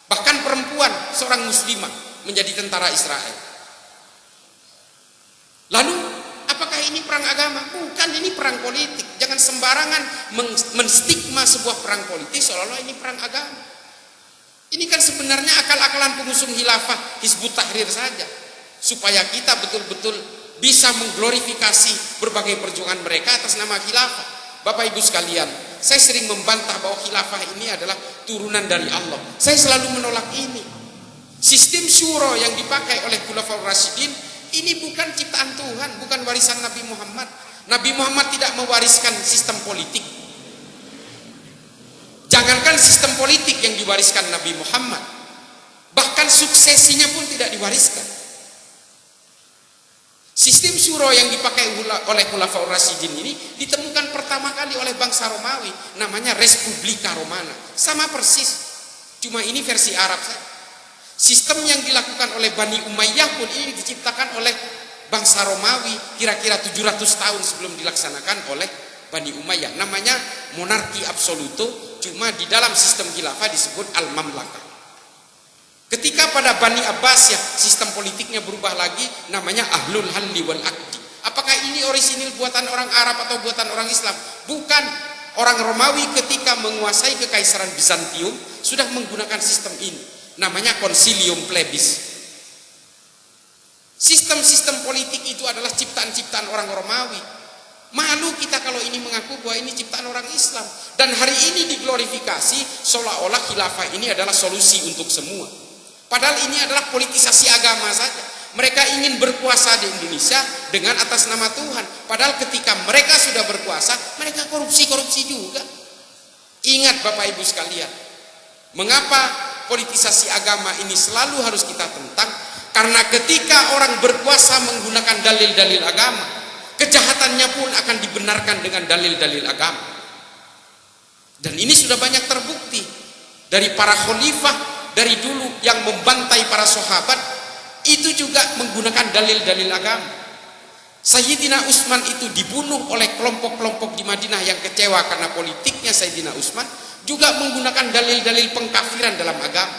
Bahkan perempuan, seorang muslimah menjadi tentara Israel. Lalu, apakah ini perang agama? Bukan, ini perang politik. Jangan sembarangan menstigma sebuah perang politik seolah-olah ini perang agama. Ini kan sebenarnya akal-akalan pengusung khilafah Hizbut Tahrir saja. Supaya kita betul-betul bisa mengglorifikasi berbagai perjuangan mereka atas nama khilafah. Bapak Ibu sekalian, saya sering membantah bahwa khilafah ini adalah turunan dari Allah. Saya selalu menolak ini. Sistem syuro yang dipakai oleh Khulafaur Rasyidin ini bukan ciptaan Tuhan, bukan warisan Nabi Muhammad. Nabi Muhammad tidak mewariskan sistem politik. Jangankan sistem politik yang diwariskan Nabi Muhammad, bahkan suksesinya pun tidak diwariskan. Sistem syuro yang dipakai oleh Khulafaur Rasyidin ini ditemukan pertama kali oleh bangsa Romawi, namanya Respublika Romana. Sama persis, cuma ini versi Arab saja. Sistem yang dilakukan oleh Bani Umayyah pun ini diciptakan oleh bangsa Romawi kira-kira 700 tahun sebelum dilaksanakan oleh Bani Umayyah. Namanya monarki absoluto, cuma di dalam sistem khilafah disebut al-mamlakah. Ketika pada Bani Abbasiyah sistem politiknya berubah lagi, namanya Ahlul Halli wal Aqdi. Apakah ini orisinil buatan orang Arab atau buatan orang Islam? Bukan. Orang Romawi ketika menguasai kekaisaran Bizantium sudah menggunakan sistem ini. Namanya Concilium Plebis. Sistem-sistem politik itu adalah ciptaan-ciptaan orang Romawi. Malu kita kalau ini mengaku bahwa ini ciptaan orang Islam. Dan hari ini diglorifikasi seolah-olah khilafah ini adalah solusi untuk semua. Padahal ini adalah politisasi agama saja. Mereka ingin berkuasa di Indonesia dengan atas nama Tuhan. Padahal ketika mereka sudah berkuasa, mereka korupsi-korupsi juga. Ingat Bapak Ibu sekalian, mengapa politisasi agama ini selalu harus kita tentang? Karena ketika orang berkuasa menggunakan dalil-dalil agama, kejahatannya pun akan dibenarkan dengan dalil-dalil agama. Dan ini sudah banyak terbukti dari para khalifah dari dulu yang membantai para sahabat, itu juga menggunakan dalil-dalil agama. Sayyidina Utsman itu dibunuh oleh kelompok-kelompok di Madinah yang kecewa karena politiknya Sayyidina Utsman, juga menggunakan dalil-dalil pengkafiran dalam agama.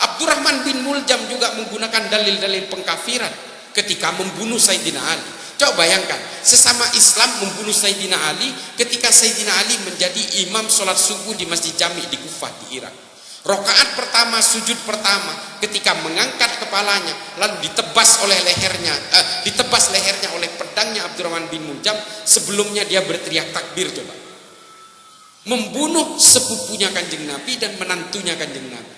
Abdurrahman bin Muljam juga menggunakan dalil-dalil pengkafiran ketika membunuh Sayyidina Ali. Coba bayangkan, sesama Islam membunuh Sayyidina Ali ketika Sayyidina Ali menjadi imam sholat subuh di Masjid Jami' di Kufah di Irak. Rokaat pertama, sujud pertama, ketika mengangkat kepalanya lalu ditebas lehernya oleh pedangnya Abdurrahman bin Muljam. Sebelumnya dia berteriak takbir. Coba membunuh sepupunya Kanjeng Nabi dan menantunya Kanjeng Nabi.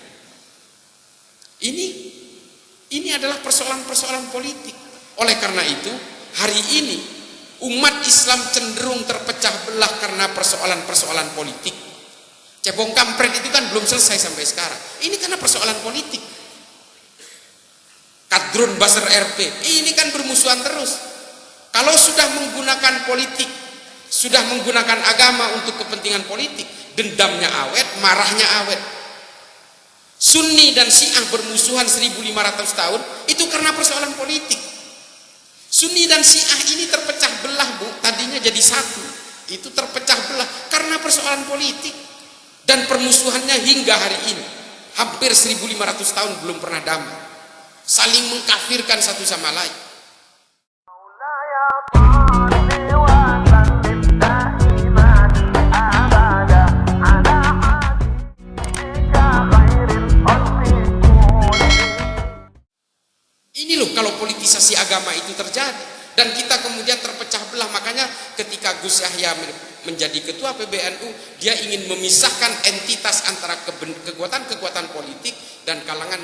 Ini adalah persoalan-persoalan politik. Oleh karena itu hari ini umat Islam cenderung terpecah belah karena persoalan-persoalan politik. Cebong kampret itu kan belum selesai sampai sekarang. Ini karena persoalan politik. Kadrun Basar RP, ini kan bermusuhan terus. Kalau sudah menggunakan politik, sudah menggunakan agama untuk kepentingan politik, dendamnya awet, marahnya awet. Sunni dan Syiah bermusuhan 1500 tahun, itu karena persoalan politik. Sunni dan Syiah ini terpecah belah, Bu. Tadinya jadi satu. Itu terpecah belah karena persoalan politik. Dan permusuhannya hingga hari ini hampir 1500 tahun belum pernah damai, saling mengkafirkan satu sama lain. Ini loh kalau politisasi agama itu terjadi dan kita kemudian terpecah belah. Makanya ketika Gus Yahya menjadi ketua PBNU, dia ingin memisahkan entitas antara kekuatan-kekuatan politik dan kalangan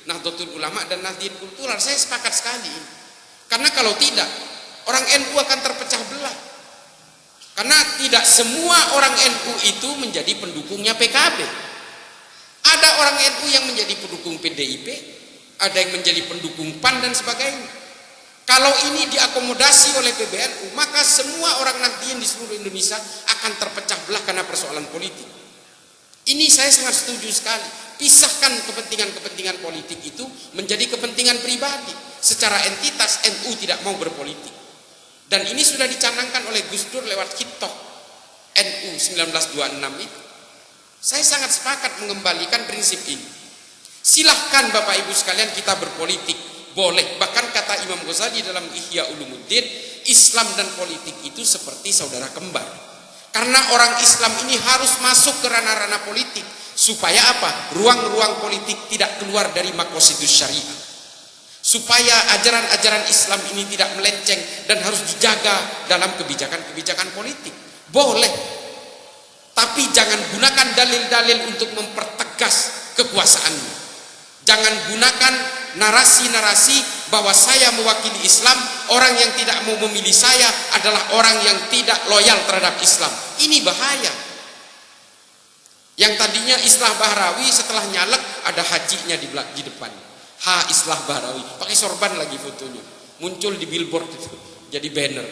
Nahdlatul Ulama dan Nahdien Kultural. Saya sepakat sekali. Karena kalau tidak, orang NU akan terpecah belah. Karena tidak semua orang NU itu menjadi pendukungnya PKB. Ada orang NU yang menjadi pendukung PDIP, ada yang menjadi pendukung PAN dan sebagainya. Kalau ini diakomodasi oleh PBNU, maka semua orang Nahdliyin di seluruh Indonesia akan terpecah belah karena persoalan politik. Ini saya sangat setuju sekali. Pisahkan kepentingan-kepentingan politik itu menjadi kepentingan pribadi. Secara entitas NU tidak mau berpolitik. Dan ini sudah dicanangkan oleh Gus Dur lewat Hitoh NU 1926 itu. Saya sangat sepakat mengembalikan prinsip ini. Silahkan Bapak Ibu sekalian kita berpolitik, boleh. Bahkan kata Imam Ghazali dalam Ihya Ulumuddin, Islam dan politik itu seperti saudara kembar. Karena orang Islam ini harus masuk ke ranah-ranah politik. Supaya apa? Ruang-ruang politik tidak keluar dari maqasidus syariah. Supaya ajaran-ajaran Islam ini tidak melenceng dan harus dijaga dalam kebijakan-kebijakan politik. Boleh. Tapi jangan gunakan dalil-dalil untuk mempertegas kekuasaannya. Jangan gunakan narasi-narasi bahwa saya mewakili Islam, orang yang tidak mau memilih saya adalah orang yang tidak loyal terhadap Islam. Ini bahaya. Yang tadinya Islah Bahrawi setelah nyalek ada hajinya di depan. Ha Islah Bahrawi, pakai sorban lagi fotonya. Muncul di billboard itu, jadi banner.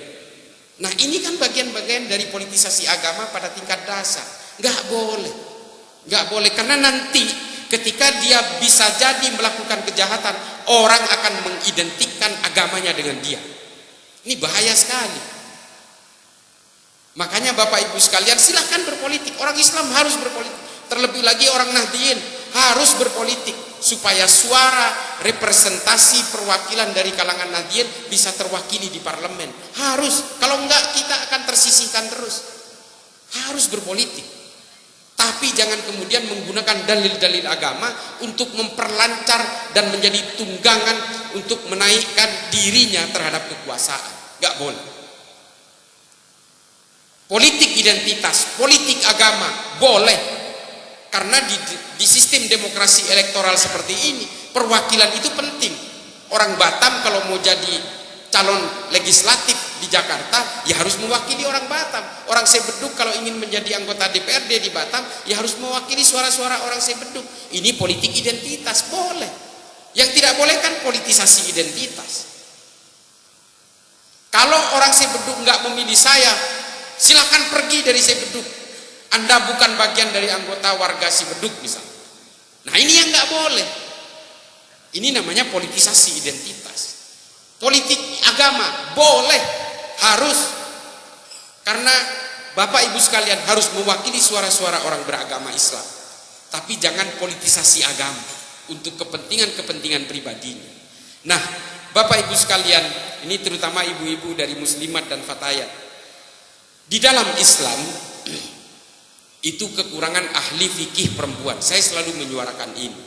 Nah ini kan bagian-bagian dari politisasi agama pada tingkat dasar. Nggak boleh, karena nanti ketika dia bisa jadi melakukan kejahatan, orang akan mengidentikan agamanya dengan dia. Ini bahaya sekali. Makanya Bapak Ibu sekalian silahkan berpolitik. Orang Islam harus berpolitik. Terlebih lagi orang Nahdliyin harus berpolitik supaya suara representasi perwakilan dari kalangan Nahdliyin bisa terwakili di parlemen. Harus, kalau enggak kita akan tersisihkan terus. Harus berpolitik. Tapi jangan kemudian menggunakan dalil-dalil agama untuk memperlancar dan menjadi tunggangan untuk menaikkan dirinya terhadap kekuasaan. Enggak boleh. Politik identitas, politik agama boleh. Karena di sistem demokrasi elektoral seperti ini, perwakilan itu penting. Orang Batam kalau mau jadi calon legislatif di Jakarta, ya harus mewakili orang Batam. Orang Sebeduk kalau ingin menjadi anggota DPRD di Batam, ya harus mewakili suara-suara orang Sebeduk. Ini politik identitas, boleh. Yang tidak boleh kan politisasi identitas. Kalau orang Sebeduk nggak memilih saya, silakan pergi dari Sebeduk. Anda bukan bagian dari anggota warga Sebeduk misalnya. Nah ini yang nggak boleh. Ini namanya politisasi identitas. Politik agama boleh, harus. Karena Bapak Ibu sekalian harus mewakili suara-suara orang beragama Islam. Tapi jangan politisasi agama untuk kepentingan-kepentingan pribadinya. Nah Bapak Ibu sekalian, ini terutama ibu-ibu dari Muslimat dan Fatayat. Di dalam Islam itu kekurangan ahli fikih perempuan. Saya selalu menyuarakan ini.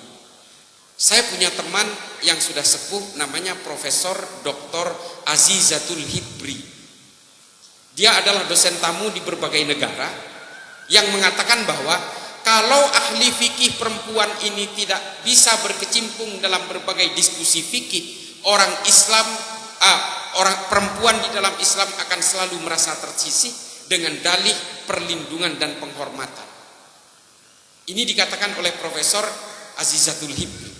Saya punya teman yang sudah sepuh namanya Profesor Dr. Azizatul Hibri. Dia adalah dosen tamu di berbagai negara yang mengatakan bahwa kalau ahli fikih perempuan ini tidak bisa berkecimpung dalam berbagai diskusi fikih, orang perempuan di dalam Islam akan selalu merasa tersisih dengan dalih perlindungan dan penghormatan. Ini dikatakan oleh Profesor Azizatul Hibri.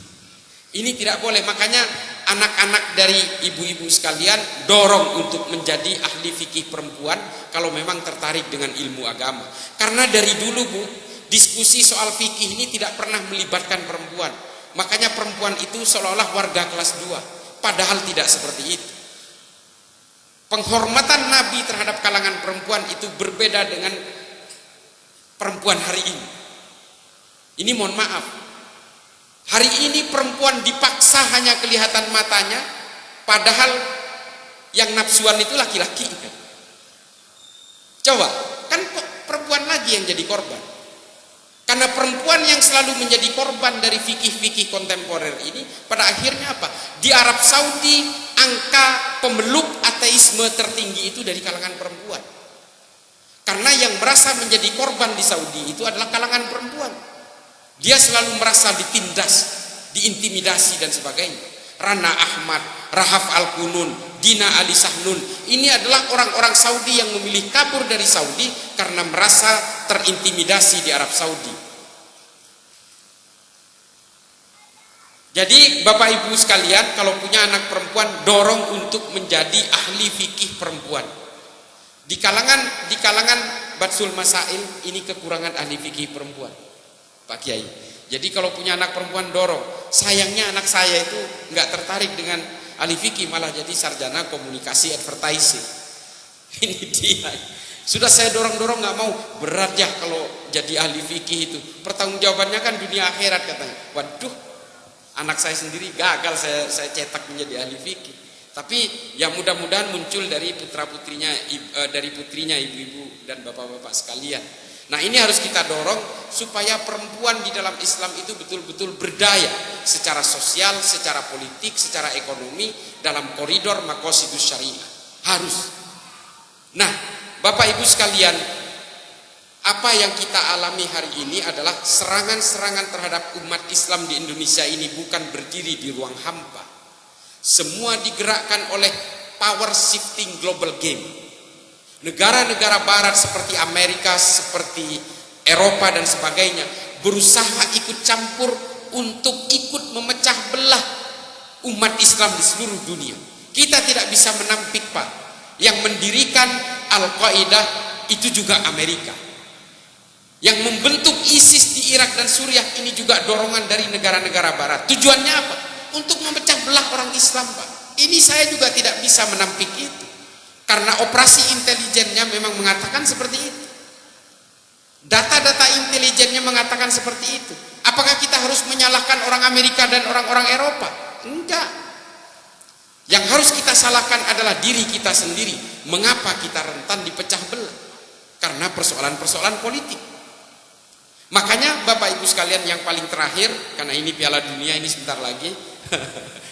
Ini tidak boleh, makanya anak-anak dari ibu-ibu sekalian dorong untuk menjadi ahli fikih perempuan kalau memang tertarik dengan ilmu agama. Karena dari dulu Bu, diskusi soal fikih ini tidak pernah melibatkan perempuan. Makanya perempuan itu seolah-olah warga kelas 2, padahal tidak seperti itu. Penghormatan Nabi terhadap kalangan perempuan itu berbeda dengan perempuan hari ini. Ini mohon maaf. Hari ini perempuan dipaksa hanya kelihatan matanya, padahal yang nafsuan itu laki-laki. Coba, kan perempuan lagi yang jadi korban. Karena perempuan yang selalu menjadi korban dari fikih-fikih kontemporer ini, pada akhirnya apa? Di Arab Saudi, angka pemeluk ateisme tertinggi itu dari kalangan perempuan. Karena yang merasa menjadi korban di Saudi itu adalah kalangan perempuan. Dia selalu merasa ditindas, diintimidasi dan sebagainya. Rana Ahmad, Rahaf Al-Qunun, Gina Ali Sahnun. Ini adalah orang-orang Saudi yang memilih kabur dari Saudi karena merasa terintimidasi di Arab Saudi. Jadi Bapak Ibu sekalian, kalau punya anak perempuan, dorong untuk menjadi ahli fikih perempuan. Di kalangan Batsul Masail ini kekurangan ahli fikih perempuan, Pak Kiai. Jadi kalau punya anak perempuan, dorong. Sayangnya anak saya itu nggak tertarik dengan ahli fikih, malah jadi sarjana komunikasi advertising. Ini dia. Sudah saya dorong-dorong nggak mau. Berat ya kalau jadi ahli fikih itu. Pertanggungjawabannya kan dunia akhirat katanya. Waduh, anak saya sendiri gagal saya cetak menjadi ahli fikih. Tapi ya mudah-mudahan muncul dari putra-putrinya, dari putrinya ibu-ibu dan bapak-bapak sekalian. Nah, ini harus kita dorong supaya perempuan di dalam Islam itu betul-betul berdaya secara sosial, secara politik, secara ekonomi dalam koridor maqasidus syariah. Harus. Nah, Bapak Ibu sekalian, apa yang kita alami hari ini adalah serangan-serangan terhadap umat Islam di Indonesia ini bukan berdiri di ruang hampa. Semua digerakkan oleh power shifting global game. Negara-negara barat seperti Amerika, seperti Eropa dan sebagainya berusaha ikut campur untuk ikut memecah belah umat Islam di seluruh dunia. Kita tidak bisa menampik, Pak. Yang mendirikan Al-Qaeda itu juga Amerika. Yang membentuk ISIS di Irak dan Suriah ini juga dorongan dari negara-negara barat. Tujuannya apa? Untuk memecah belah orang Islam, Pak. Ini saya juga tidak bisa menampik itu. Karena operasi intelijennya memang mengatakan seperti itu. Data-data intelijennya mengatakan seperti itu. Apakah kita harus menyalahkan orang Amerika dan orang-orang Eropa? Enggak. Yang harus kita salahkan adalah diri kita sendiri. Mengapa kita rentan dipecah belah? Karena persoalan-persoalan politik. Makanya Bapak Ibu sekalian, yang paling terakhir, karena ini Piala Dunia ini sebentar lagi,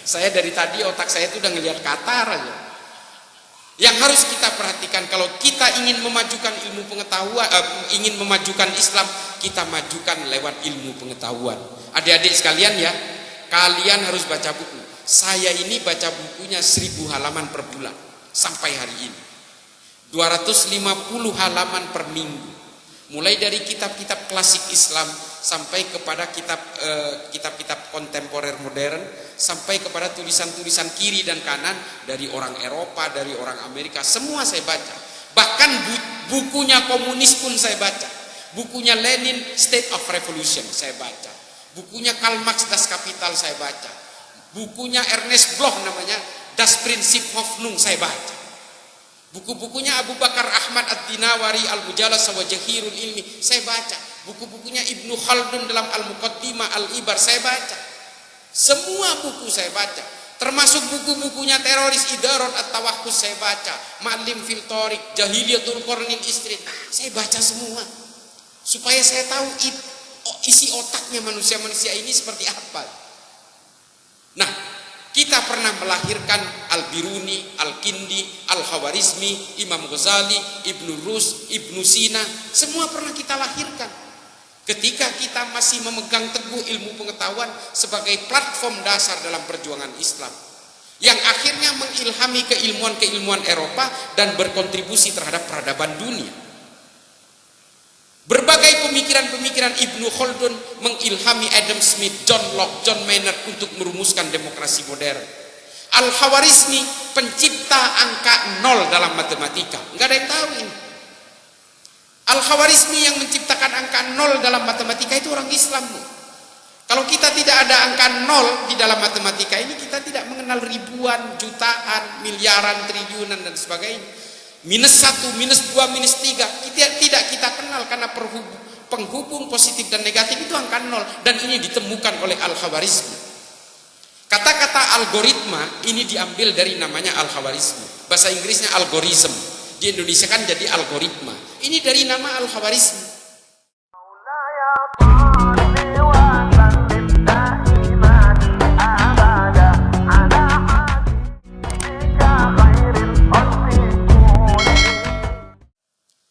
saya dari tadi otak saya itu udah ngelihat Qatar aja. Yang harus kita perhatikan, kalau kita ingin memajukan ilmu pengetahuan, ingin memajukan Islam, kita majukan lewat ilmu pengetahuan. Adik-adik sekalian ya, kalian harus baca buku. Saya ini baca bukunya 1000 halaman per bulan sampai hari ini. 250 halaman per minggu. Mulai dari kitab-kitab klasik Islam sampai kepada kitab-kitab kontemporer modern, sampai kepada tulisan-tulisan kiri dan kanan dari orang Eropa, dari orang Amerika, semua saya baca. Bahkan bukunya komunis pun saya baca. Bukunya Lenin, State of Revolution, saya baca. Bukunya Karl Marx, Das Kapital, saya baca. Bukunya Ernest Bloch namanya, Das Prinzip Hoffnung, saya baca. Buku-bukunya Abu Bakar Ahmad Ad-Dinawari, Al-Mujalas wa Jahirul Ilmi, saya baca. Buku-bukunya Ibnu Khaldun dalam Al-Muqaddimah Al-Ibar, saya baca. Semua buku saya baca. Termasuk buku-bukunya teroris Idarat At-Tawakkus, saya baca. Ma'lim fil Tariq, Jahiliyatul Qarnin Istrid, saya baca semua. Supaya saya tahu isi otaknya manusia-manusia ini seperti apa. Nah, kita pernah melahirkan Al-Biruni, Al-Kindi, Al-Khawarizmi, Imam Ghazali, Ibnu Rus, Ibnu Sina, semua pernah kita lahirkan. Ketika kita masih memegang teguh ilmu pengetahuan sebagai platform dasar dalam perjuangan Islam, yang akhirnya mengilhami keilmuan-keilmuan Eropa dan berkontribusi terhadap peradaban dunia. Berbagai pemikiran-pemikiran Ibnu Khaldun mengilhami Adam Smith, John Locke, John Maynard untuk merumuskan demokrasi modern. Al-Khawarizmi pencipta angka 0 dalam matematika. Enggak ada yang tahu ini. Al-Khawarizmi yang menciptakan angka 0 dalam matematika itu orang Islam. Kalau kita tidak ada angka 0 di dalam matematika ini, kita tidak mengenal ribuan, jutaan, miliaran, triliunan dan sebagainya. Minus 1, minus 2, minus 3 tidak kita kenal, karena penghubung positif dan negatif itu angka 0, dan ini ditemukan oleh Al-Khawarizmi. Kata-kata algoritma ini diambil dari namanya Al-Khawarizmi. Bahasa Inggrisnya algorithm, di Indonesia kan jadi algoritma. Ini dari nama Al-Khawarizmi.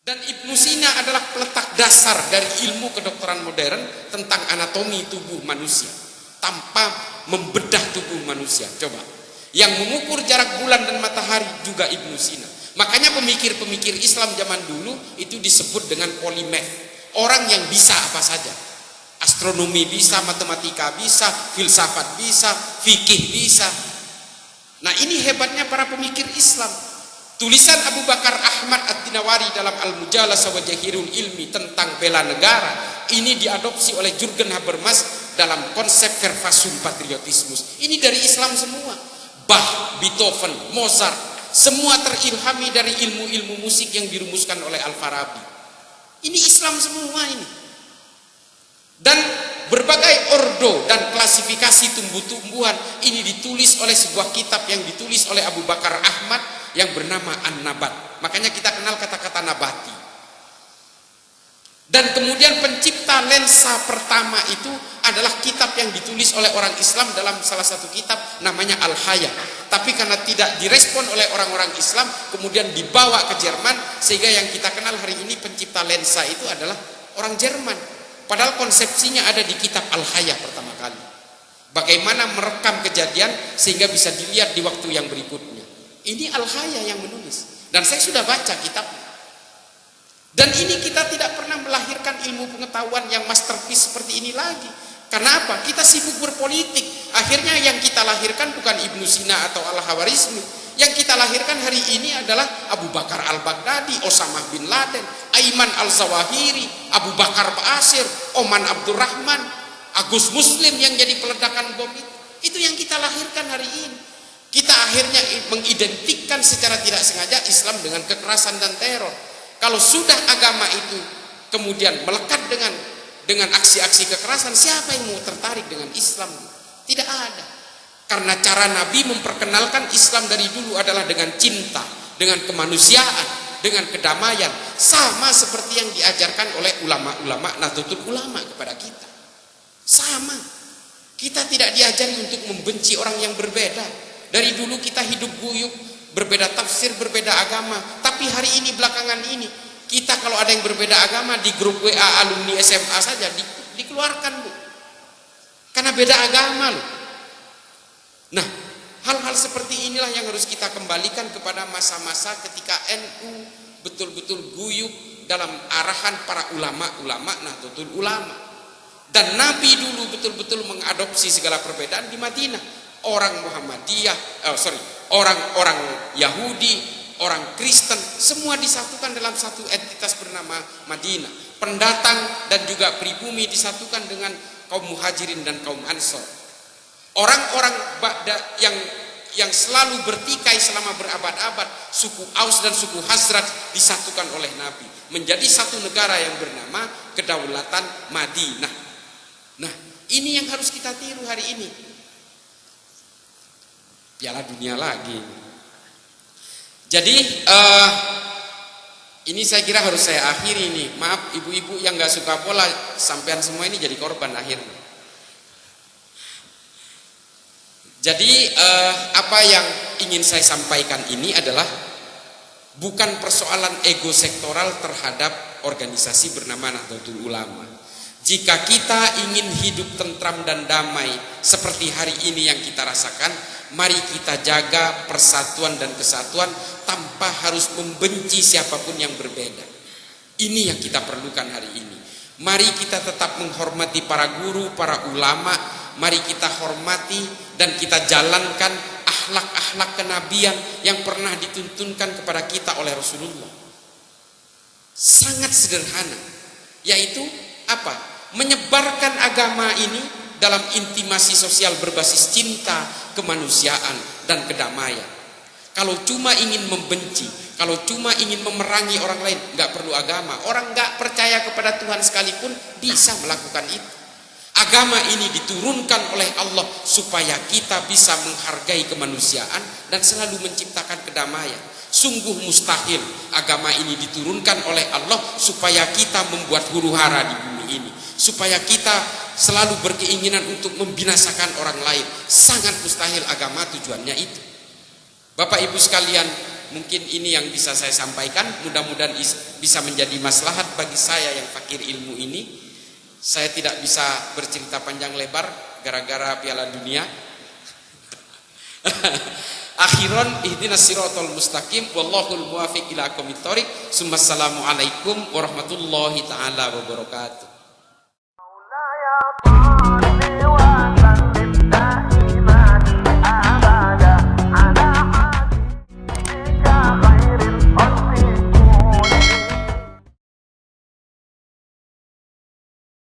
Dan Ibnu Sina adalah peletak dasar dari ilmu kedokteran modern tentang anatomi tubuh manusia tanpa membedah tubuh manusia. Coba, Yang mengukur jarak bulan dan matahari juga Ibnu Sina. Makanya pemikir-pemikir Islam zaman dulu itu disebut dengan polimath. Orang yang bisa apa saja. Astronomi bisa, matematika bisa, filsafat bisa, fikih bisa. Nah, ini hebatnya para pemikir Islam. Tulisan Abu Bakar Ahmad At-Tinawari dalam Al-Mujalasah wa Jahirul Ilmi tentang bela negara ini diadopsi oleh Jürgen Habermas dalam konsep Verfassung Patriotismus. Ini dari Islam semua. Bach, Beethoven, Mozart, semua terilhami dari ilmu-ilmu musik yang dirumuskan oleh Al-Farabi. Ini Islam semua ini. Dan berbagai ordo dan klasifikasi tumbuh-tumbuhan ini ditulis oleh sebuah kitab yang ditulis oleh Abu Bakar Ahmad yang bernama An-Nabat. Makanya kita kenal kata-kata nabati. Dan kemudian pencipta lensa pertama itu adalah kitab yang ditulis oleh orang Islam dalam salah satu kitab namanya Al-Haya. Tapi karena tidak direspon oleh orang-orang Islam, kemudian dibawa ke Jerman, sehingga yang kita kenal hari ini pencipta lensa itu adalah orang Jerman. Padahal konsepsinya ada di kitab Al-Haya pertama kali. Bagaimana merekam kejadian sehingga bisa dilihat di waktu yang berikutnya. Ini Al-Haya yang menulis. Dan saya sudah baca kitabnya. Dan ini kita tidak pernah melahirkan ilmu pengetahuan yang masterpiece seperti ini lagi. Karena apa? Kita sibuk berpolitik. Akhirnya yang kita lahirkan bukan Ibnu Sina atau Al-Hawarizmi. Yang kita lahirkan hari ini adalah Abu Bakar Al-Baghdadi, Osama bin Laden, Aiman Al-Zawahiri, Abu Bakar Ba'asyir, Oman Abdurrahman, Agus Muslim yang jadi peledakan bom itu. Itu yang kita lahirkan hari ini. Kita akhirnya mengidentikan secara tidak sengaja Islam dengan kekerasan dan teror. Kalau sudah agama itu kemudian melekat dengan aksi-aksi kekerasan, siapa yang mau tertarik dengan Islam? Tidak ada. Karena cara Nabi memperkenalkan Islam dari dulu adalah dengan cinta, dengan kemanusiaan, dengan kedamaian, sama seperti yang diajarkan oleh ulama-ulama Nahdlatul Ulama kepada kita. Sama. Kita tidak diajari untuk membenci orang yang berbeda. Dari dulu kita hidup guyup, berbeda tafsir, berbeda agama. Tapi hari ini, belakangan ini, kita kalau ada yang berbeda agama di grup WA alumni SMA saja dikeluarkan, Bu. Karena beda agama loh. Nah, hal-hal seperti inilah yang harus kita kembalikan kepada masa-masa ketika NU betul-betul guyup dalam arahan para ulama-ulama Nahdlatul Ulama. Dan Nabi dulu betul-betul mengadopsi segala perbedaan di Madinah. Orang Muhammadiyah, orang Yahudi, orang Kristen, semua disatukan dalam satu entitas bernama Madinah. Pendatang dan juga pribumi disatukan dengan kaum Muhajirin dan kaum Ansor. Orang-orang yang selalu bertikai selama berabad-abad, suku Aus dan suku Khazraj disatukan oleh Nabi menjadi satu negara yang bernama Kedaulatan Madinah. Nah, ini yang harus kita tiru hari ini. Piala dunia lagi. Jadi ini saya kira harus saya akhiri nih. Maaf ibu-ibu yang gak suka bola, sampean semua ini jadi korban akhirnya. Jadi apa yang ingin saya sampaikan ini adalah bukan persoalan ego sektoral terhadap organisasi bernama Nahdlatul Ulama. Jika kita ingin hidup tentram dan damai seperti hari ini yang kita rasakan, mari kita jaga persatuan dan kesatuan tanpa harus membenci siapapun yang berbeda. Ini yang kita perlukan hari ini. Mari kita tetap menghormati para guru, para ulama. Mari kita hormati dan kita jalankan akhlak-akhlak kenabian yang pernah dituntunkan kepada kita oleh Rasulullah. Sangat sederhana, yaitu apa? Menyebarkan agama ini dalam intimasi sosial berbasis cinta, kemanusiaan, dan kedamaian. Kalau cuma ingin membenci, kalau cuma ingin memerangi orang lain, nggak perlu agama. Orang nggak percaya kepada Tuhan sekalipun bisa melakukan itu. Agama ini diturunkan oleh Allah supaya kita bisa menghargai kemanusiaan dan selalu menciptakan kedamaian. Sungguh mustahil agama ini diturunkan oleh Allah supaya kita membuat huru-hara di bumi ini, supaya kita selalu berkeinginan untuk membinasakan orang lain. Sangat mustahil agama tujuannya itu. Bapak Ibu sekalian, mungkin ini yang bisa saya sampaikan. Mudah-mudahan bisa menjadi maslahat bagi saya yang fakir ilmu ini. Saya tidak bisa bercerita panjang lebar gara-gara Piala Dunia. Akhiran ihdinas siratal mustaqim wallahul muwaffiq ila aqwamit thoriq. Assalamualaikum warahmatullahi taala wabarakatuh.